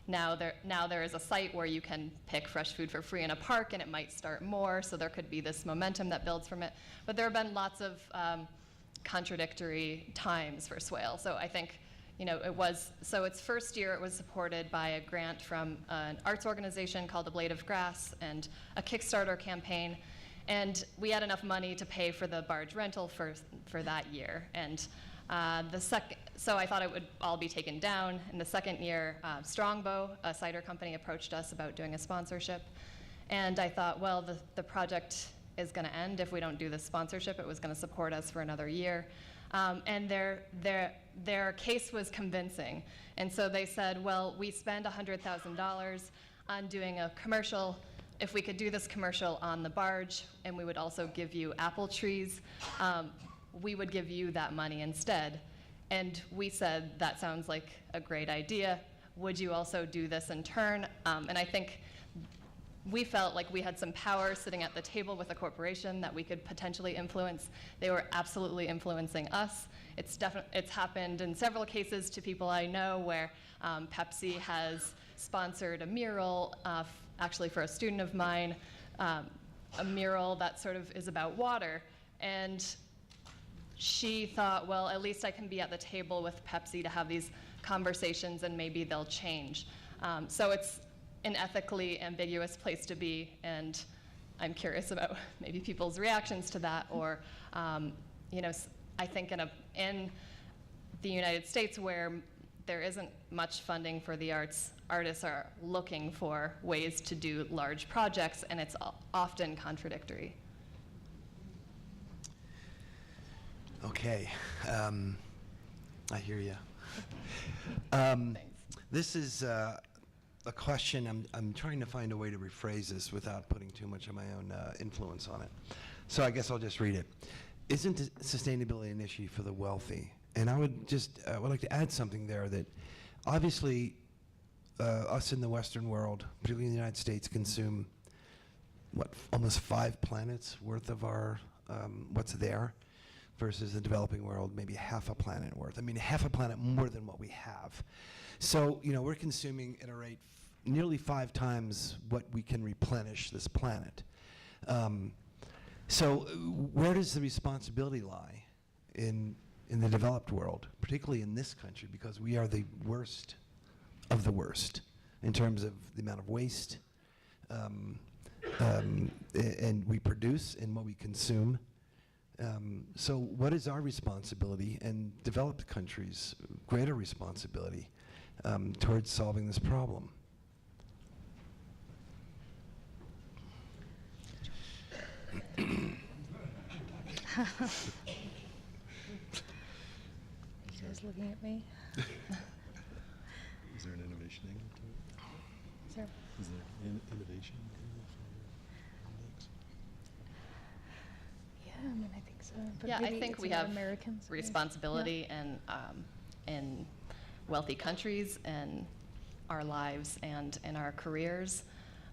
[SPEAKER 2] now there is a site where you can pick fresh food for free in a park, and it might start more, so there could be this momentum that builds from it. But there have been lots of contradictory times for Swale. So I think, so its first year it was supported by a grant from an arts organization called The Blade of Grass and a Kickstarter campaign. And we had enough money to pay for the barge rental for that year. And so I thought it would all be taken down. In the second year, Strongbow, a cider company, approached us about doing a sponsorship. And I thought, well, the project is going to end if we don't do this sponsorship. It was going to support us for another year. And their case was convincing. And so they said, well, we spend $100,000 on doing a commercial. If we could do this commercial on the barge, and we would also give you apple trees, we would give you that money instead. And we said, that sounds like a great idea. Would you also do this in turn? And I think we felt like we had some power sitting at the table with a corporation that we could potentially influence. They were absolutely influencing us. It's happened in several cases to people I know where Pepsi has sponsored a mural, actually for a student of mine, a mural that sort of is about water. And she thought, well, at least I can be at the table with Pepsi to have these conversations and maybe they'll change. So it's an ethically ambiguous place to be, and I'm curious about maybe people's reactions to that, or I think in the United States where there isn't much funding for the arts, artists are looking for ways to do large projects, and it's often contradictory.
[SPEAKER 5] Okay, I hear you.
[SPEAKER 2] Thanks.
[SPEAKER 5] This is a question. I'm trying to find a way to rephrase this without putting too much of my own influence on it. So I guess I'll just read it. Isn't sustainability an issue for the wealthy? And I would like to add something there that obviously us in the Western world, particularly in the United States, consume almost 5 planets worth of our what's there, versus the developing world maybe half a planet worth. I mean, half a planet more than what we have. So we're consuming at a rate nearly 5 times what we can replenish this planet. So where does the responsibility lie in the developed world, particularly in this country, because we are the worst of the worst in terms of the amount of waste and we produce and what we consume. So what is our responsibility and developed countries' greater responsibility towards solving this problem?
[SPEAKER 4] You guys looking at me?
[SPEAKER 3] Is there an innovation angle to it?
[SPEAKER 4] Is there?
[SPEAKER 3] Is there innovation index?
[SPEAKER 4] Yeah, I mean, I think so. But
[SPEAKER 2] Yeah, I
[SPEAKER 4] maybe
[SPEAKER 2] think
[SPEAKER 4] it's
[SPEAKER 2] we
[SPEAKER 4] about
[SPEAKER 2] have
[SPEAKER 4] Americans.
[SPEAKER 2] responsibility in wealthy countries and our lives and in our careers.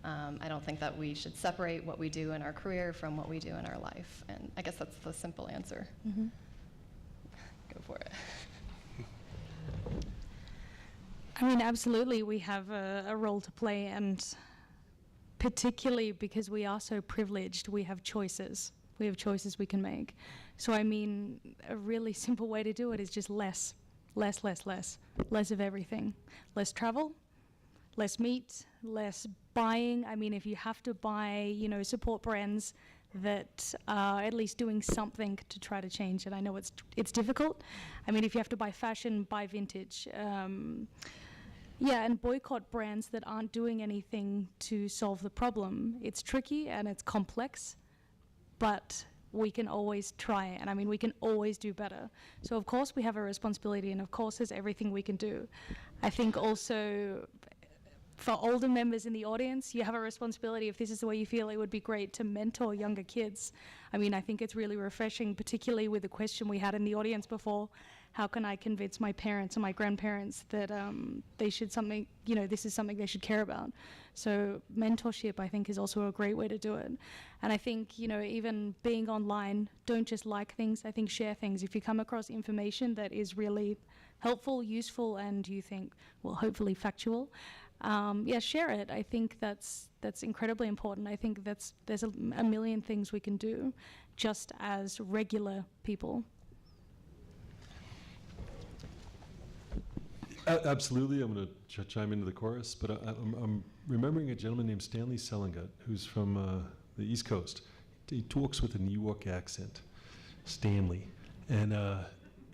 [SPEAKER 2] I don't think that we should separate what we do in our career from what we do in our life. And I guess that's the simple answer.
[SPEAKER 4] Mm-hmm.
[SPEAKER 2] Go for it.
[SPEAKER 4] I mean, absolutely, we have a role to play, and particularly because we are so privileged, we have choices. We have choices we can make. So, I mean, a really simple way to do it is just less of everything. Less travel, less meat, less buying. I mean, if you have to buy, support brands that are at least doing something to try to change it. I know it's difficult. I mean, if you have to buy fashion, buy vintage. And boycott brands that aren't doing anything to solve the problem. It's tricky and it's complex, but we can always try, and I mean, we can always do better. So of course we have a responsibility, and of course there's everything we can do. I think also for older members in the audience, you have a responsibility. If this is the way you feel, it would be great to mentor younger kids. I mean, I think it's really refreshing, particularly with the question we had in the audience before, how can I convince my parents and my grandparents that they should this is something they should care about. So mentorship, I think, is also a great way to do it. And I think, even being online, don't just like things, I think share things. If you come across information that is really helpful, useful, and you think, well, hopefully factual, share it. I think that's incredibly important. I think there's a million things we can do just as regular people.
[SPEAKER 3] Absolutely, I'm going to chime into the chorus, but I'm remembering a gentleman named Stanley Selingut, who's from the East Coast. He talks with a New York accent, Stanley, and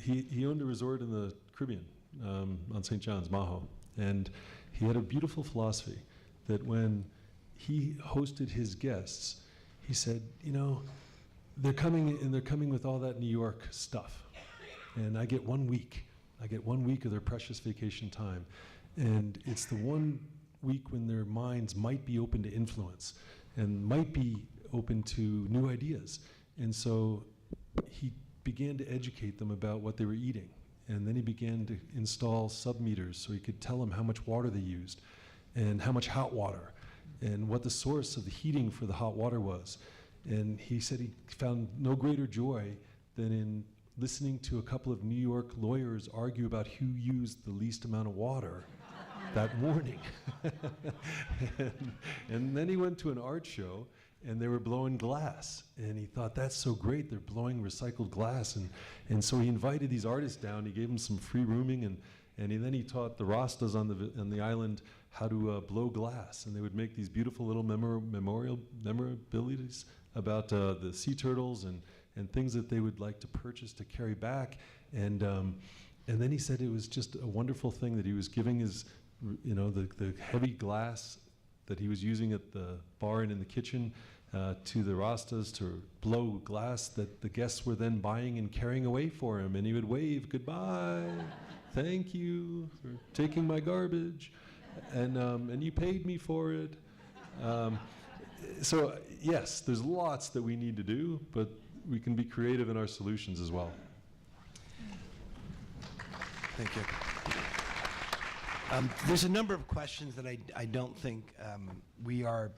[SPEAKER 3] he owned a resort in the Caribbean on St. John's, Maho, and he had a beautiful philosophy that when he hosted his guests, he said, you know, they're coming with all that New York stuff, and I get 1 week. I get 1 week of their precious vacation time. And it's the 1 week when their minds might be open to influence and might be open to new ideas. And so he began to educate them about what they were eating. And then he began to install sub-meters so he could tell them how much water they used and how much hot water and what the source of the heating for the hot water was. And he said he found no greater joy than in listening to a couple of New York lawyers argue about who used the least amount of water that morning. and then he went to an art show and they were blowing glass. And he thought, that's so great, they're blowing recycled glass. And so he invited these artists down, he gave them some free rooming, and then he taught the Rastas on the island how to blow glass. And they would make these beautiful little memorabilities about the sea turtles and things that they would like to purchase to carry back. And then he said it was just a wonderful thing that he was giving his, the heavy glass that he was using at the bar and in the kitchen to the Rastas to blow glass that the guests were then buying and carrying away for him. And he would wave, goodbye, thank you for taking my garbage, and you paid me for it. So yes, there's lots that we need to do, but we can be creative in our solutions as well.
[SPEAKER 5] Thank you. There's a number of questions that I don't think we are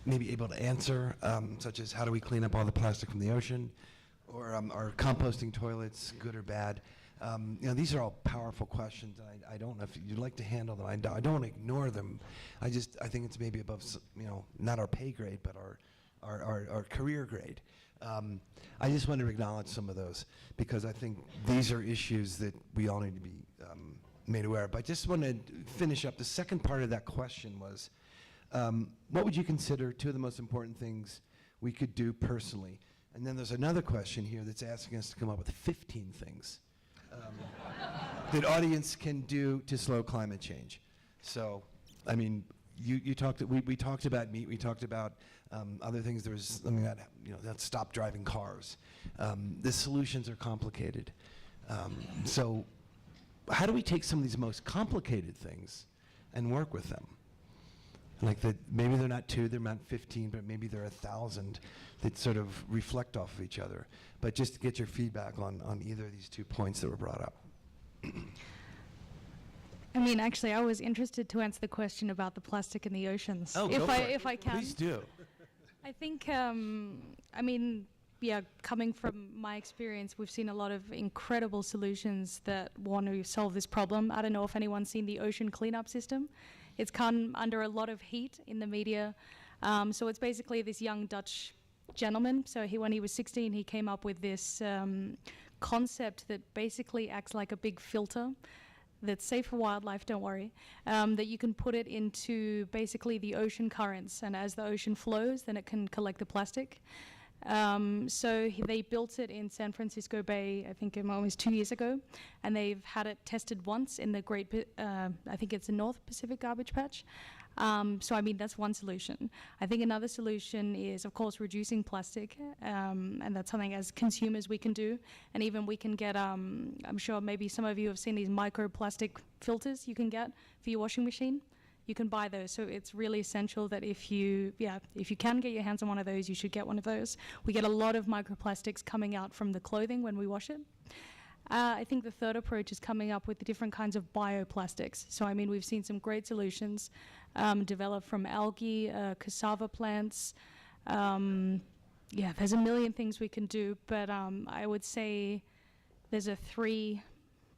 [SPEAKER 5] maybe able to answer, such as how do we clean up all the plastic from the ocean, or are composting toilets good or bad? These are all powerful questions, and I don't know if you'd like to handle them. I don't want to ignore them. I think it's maybe above, not our pay grade, but our career grade. I just want to acknowledge some of those because I think these are issues that we all need to be made aware of. But I just want to finish up. The second part of that question was, what would you consider 2 of the most important things we could do personally? And then there's another question here that's asking us to come up with 15 things that audience can do to slow climate change. So, I mean, we talked about meat. We talked about other things. There was something that stop driving cars. The solutions are complicated. So, how do we take some of these most complicated things and work with them? Like maybe they're not 2, they're not 15, but maybe they're 1,000 that sort of reflect off of each other. But just to get your feedback on either of these 2 points that were brought up.
[SPEAKER 4] I mean, actually, I was interested to answer the question about the plastic in the oceans.
[SPEAKER 5] Oh,
[SPEAKER 4] if I can.
[SPEAKER 5] Please do.
[SPEAKER 4] I think, coming from my experience, we've seen a lot of incredible solutions that want to solve this problem. I don't know if anyone's seen the ocean cleanup system. It's come under a lot of heat in the media. So it's basically this young Dutch gentleman. So when he was 16, he came up with this concept that basically acts like a big filter that's safe for wildlife, don't worry, that you can put it into basically the ocean currents. And as the ocean flows, then it can collect the plastic. So they built it in San Francisco Bay, I think almost 2 years ago, and they've had it tested once in the I think it's the North Pacific garbage patch. So I mean, that's one solution. I think another solution is, of course, reducing plastic, and that's something as consumers we can do. And even we can get, I'm sure maybe some of you have seen these microplastic filters you can get for your washing machine. You can buy those. So it's really essential that if you can get your hands on one of those, you should get one of those. We get a lot of microplastics coming out from the clothing when we wash it. I think the third approach is coming up with the different kinds of bioplastics. So, I mean, we've seen some great solutions developed from algae, cassava plants. There's a million things we can do, but I would say there's a 3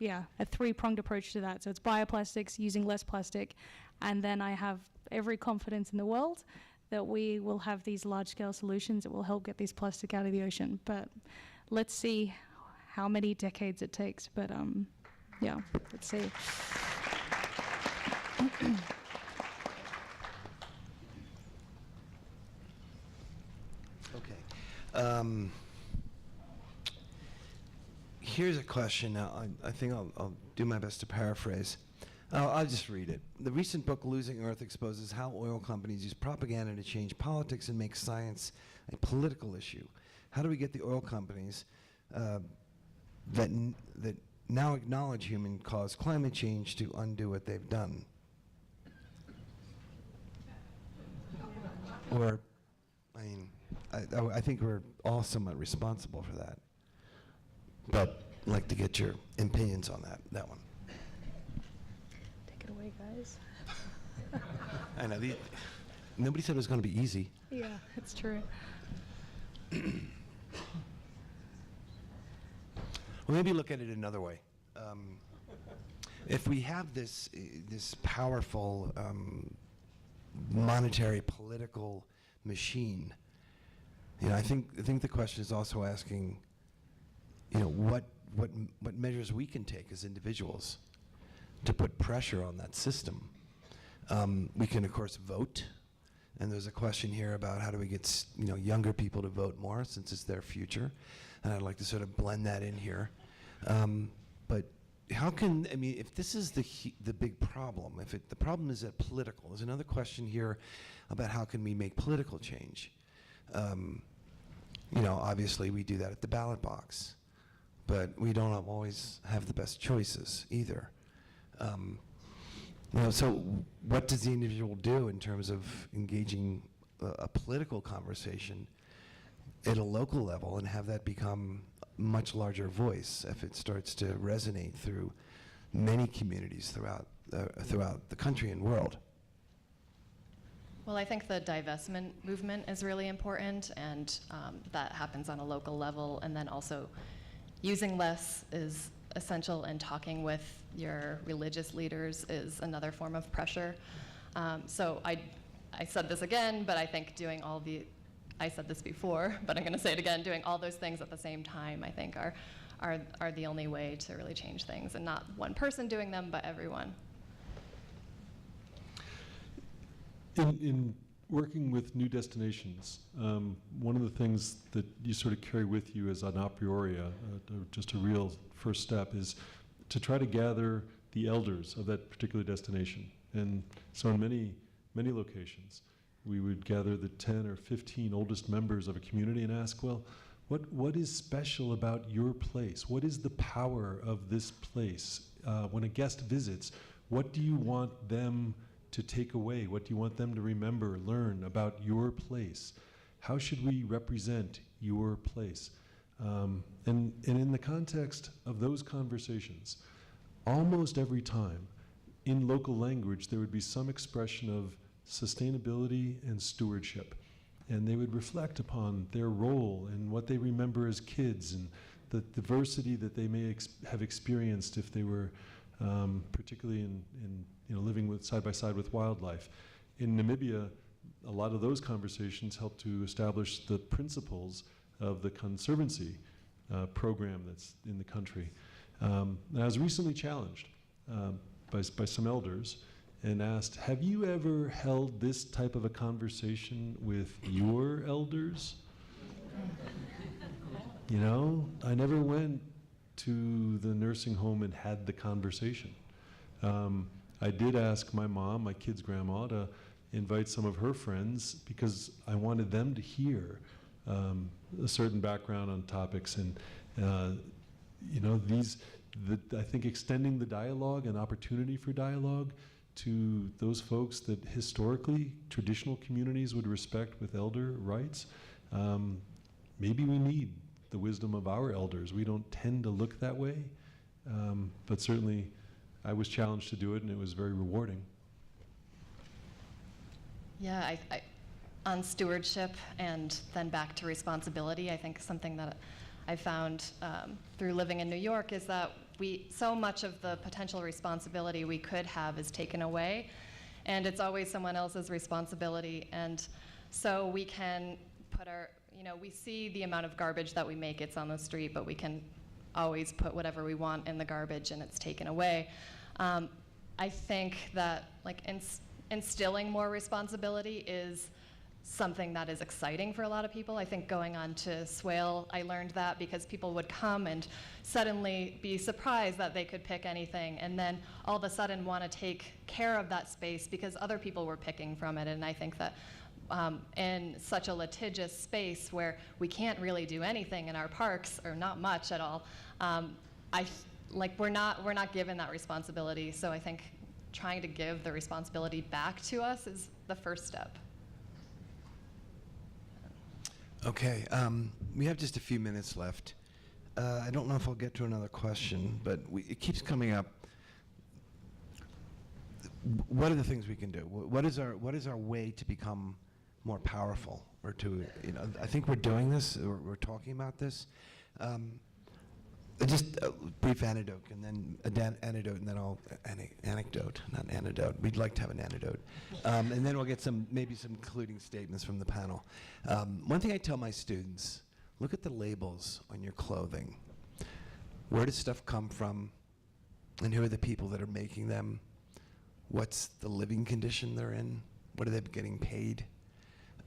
[SPEAKER 4] a three-pronged approach to that. So it's bioplastics, using less plastic, and then I have every confidence in the world that we will have these large-scale solutions that will help get this plastic out of the ocean. But let's see how many decades it takes. But yeah, let's see.
[SPEAKER 5] Okay. Here's a question. Now, I think I'll do my best to paraphrase. I'll just read it. The recent book, Losing Earth, exposes how oil companies use propaganda to change politics and make science a political issue. How do we get the oil companies that now acknowledge human-caused climate change to undo what they've done? Or, I mean, I think we're all somewhat responsible for that. But I'd like to get your opinions on that one.
[SPEAKER 4] Take it away, guys.
[SPEAKER 5] I know. Nobody said it was going to be easy.
[SPEAKER 4] Yeah, it's true.
[SPEAKER 5] Well, maybe look at it another way. If we have this powerful monetary political machine, I think the question is also asking, what measures we can take as individuals to put pressure on that system. We can, of course, vote, and there's a question here about how do we get younger people to vote more, since it's their future, and I'd like to sort of blend that in here. But how can, if this is the big problem, the problem is that political, there's another question here about how can we make political change. Obviously we do that at the ballot box, but we don't always have the best choices either. So what does the individual do in terms of engaging a political conversation at a local level and have that become a much larger voice if it starts to resonate through many communities throughout the country and world?
[SPEAKER 2] Well, I think the divestment movement is really important, and that happens on a local level. And then also using less is essential, and talking with your religious leaders is another form of pressure. So I said this again, but I think I said this before, but I'm going to say it again, doing all those things at the same time, I think are the only way to really change things, and not one person doing them, but everyone.
[SPEAKER 3] In working with new destinations, one of the things that you sort of carry with you as an a priori, just a real first step, is to try to gather the elders of that particular destination. And so in many locations, we would gather the 10 or 15 oldest members of a community and ask, well, what is special about your place? What is the power of this place? When a guest visits, what do you want them to take away? What do you want them to remember, learn about your place? How should we represent your place? And in the context of those conversations, almost every time in local language, there would be some expression of sustainability and stewardship. And they would reflect upon their role and what they remember as kids, and the diversity that they may have experienced if they were particularly in living side by side with wildlife. In Namibia, a lot of those conversations help to establish the principles of the conservancy program that's in the country. And I was recently challenged by some elders and asked, have you ever held this type of a conversation with your elders? I never went to the nursing home and had the conversation. I did ask my mom, my kid's grandma, to invite some of her friends because I wanted them to hear a certain background on topics. And I think extending the dialogue and opportunity for dialogue to those folks that historically traditional communities would respect with elder rights, maybe we need the wisdom of our elders. We don't tend to look that way, but certainly I was challenged to do it, and it was very rewarding.
[SPEAKER 2] Yeah, on stewardship and then back to responsibility, I think something that I found through living in New York is that so much of the potential responsibility we could have is taken away, and it's always someone else's responsibility. And so we can put we see the amount of garbage that we make, it's on the street, but we can always put whatever we want in the garbage and it's taken away. I think that instilling more responsibility is something that is exciting for a lot of people. I think going on to Swale, I learned that because people would come and suddenly be surprised that they could pick anything, and then all of a sudden want to take care of that space because other people were picking from it. And I think that in such a litigious space where we can't really do anything in our parks, or not much at all, we're not given that responsibility. So I think trying to give the responsibility back to us is the first step.
[SPEAKER 5] Okay, we have just a few minutes left. I don't know if I'll get to another question, but it keeps coming up. What are the things we can do? What is our way to become more powerful, or to, I think we're doing this, or we're talking about this. Just a brief anecdote, and then anecdote, and then anecdote, not antidote. We'd like to have an antidote. And then we'll get maybe some concluding statements from the panel. One thing I tell my students, look at the labels on your clothing. Where does stuff come from? And who are the people that are making them? What's the living condition they're in? What are they getting paid?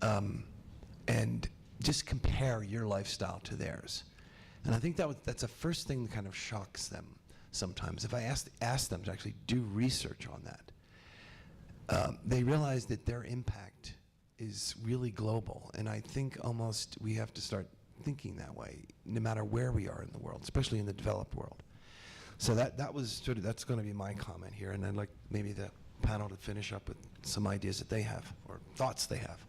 [SPEAKER 5] And just compare your lifestyle to theirs. And I think that's the first thing that kind of shocks them sometimes. If I ask them to actually do research on that, they realize that their impact is really global. And I think almost we have to start thinking that way, no matter where we are in the world, especially in the developed world. So that's going to be my comment here. And I'd like maybe the panel to finish up with some ideas that they have, or thoughts they have.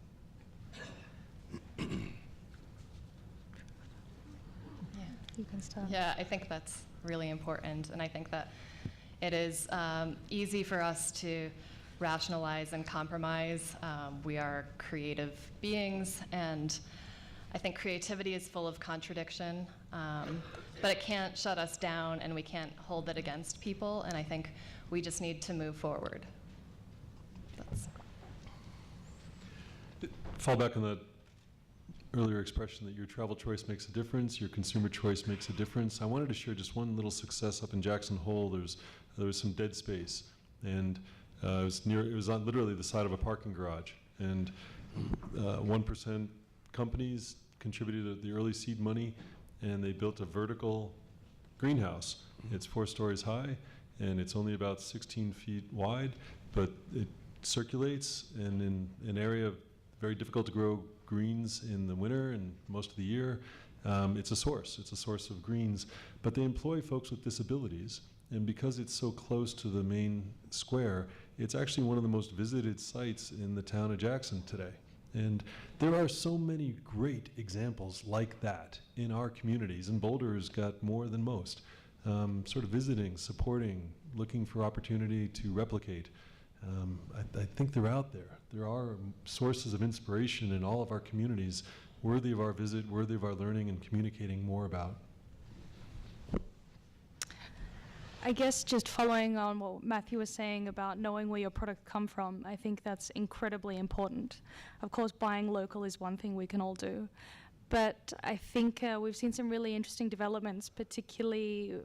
[SPEAKER 4] You can start.
[SPEAKER 2] Yeah, I think that's really important, and I think that it is easy for us to rationalize and compromise. We are creative beings, and I think creativity is full of contradiction, but it can't shut us down, and we can't hold it against people, and I think we just need to move forward.
[SPEAKER 3] Fall back on that earlier expression that your travel choice makes a difference, your consumer choice makes a difference. I wanted to share just one little success up in Jackson Hole. There was some dead space, and it was on literally the side of a parking garage. And 1% companies contributed the early seed money, and they built a vertical greenhouse. It's 4 stories high, and it's only about 16 feet wide, but it circulates, and in an area very difficult to grow greens in the winter and most of the year, it's a source of greens. But they employ folks with disabilities, and because it's so close to the main square, it's actually one of the most visited sites in the town of Jackson today. And there are so many great examples like that in our communities, and Boulder has got more than most, sort of visiting, supporting, looking for opportunity to replicate. I think they're out there. There are sources of inspiration in all of our communities, worthy of our visit, worthy of our learning and communicating more about.
[SPEAKER 4] I guess just following on what Matthew was saying about knowing where your product come from, I think that's incredibly important. Of course, buying local is one thing we can all do, but I think we've seen some really interesting developments, particularly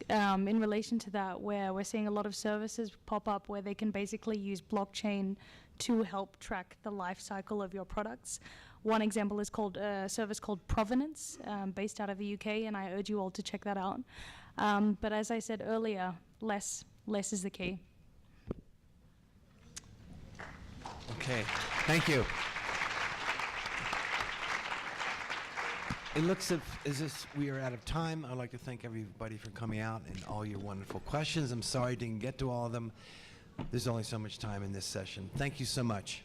[SPEAKER 4] in relation to that, where we're seeing a lot of services pop up where they can basically use blockchain to help track the life cycle of your products. One example is called a service called Provenance, based out of the UK, and I urge you all to check that out. But as I said earlier, less is the key.
[SPEAKER 5] Okay, thank you. It looks as if we are out of time. I'd like to thank everybody for coming out and all your wonderful questions. I'm sorry I didn't get to all of them. There's only so much time in this session. Thank you so much.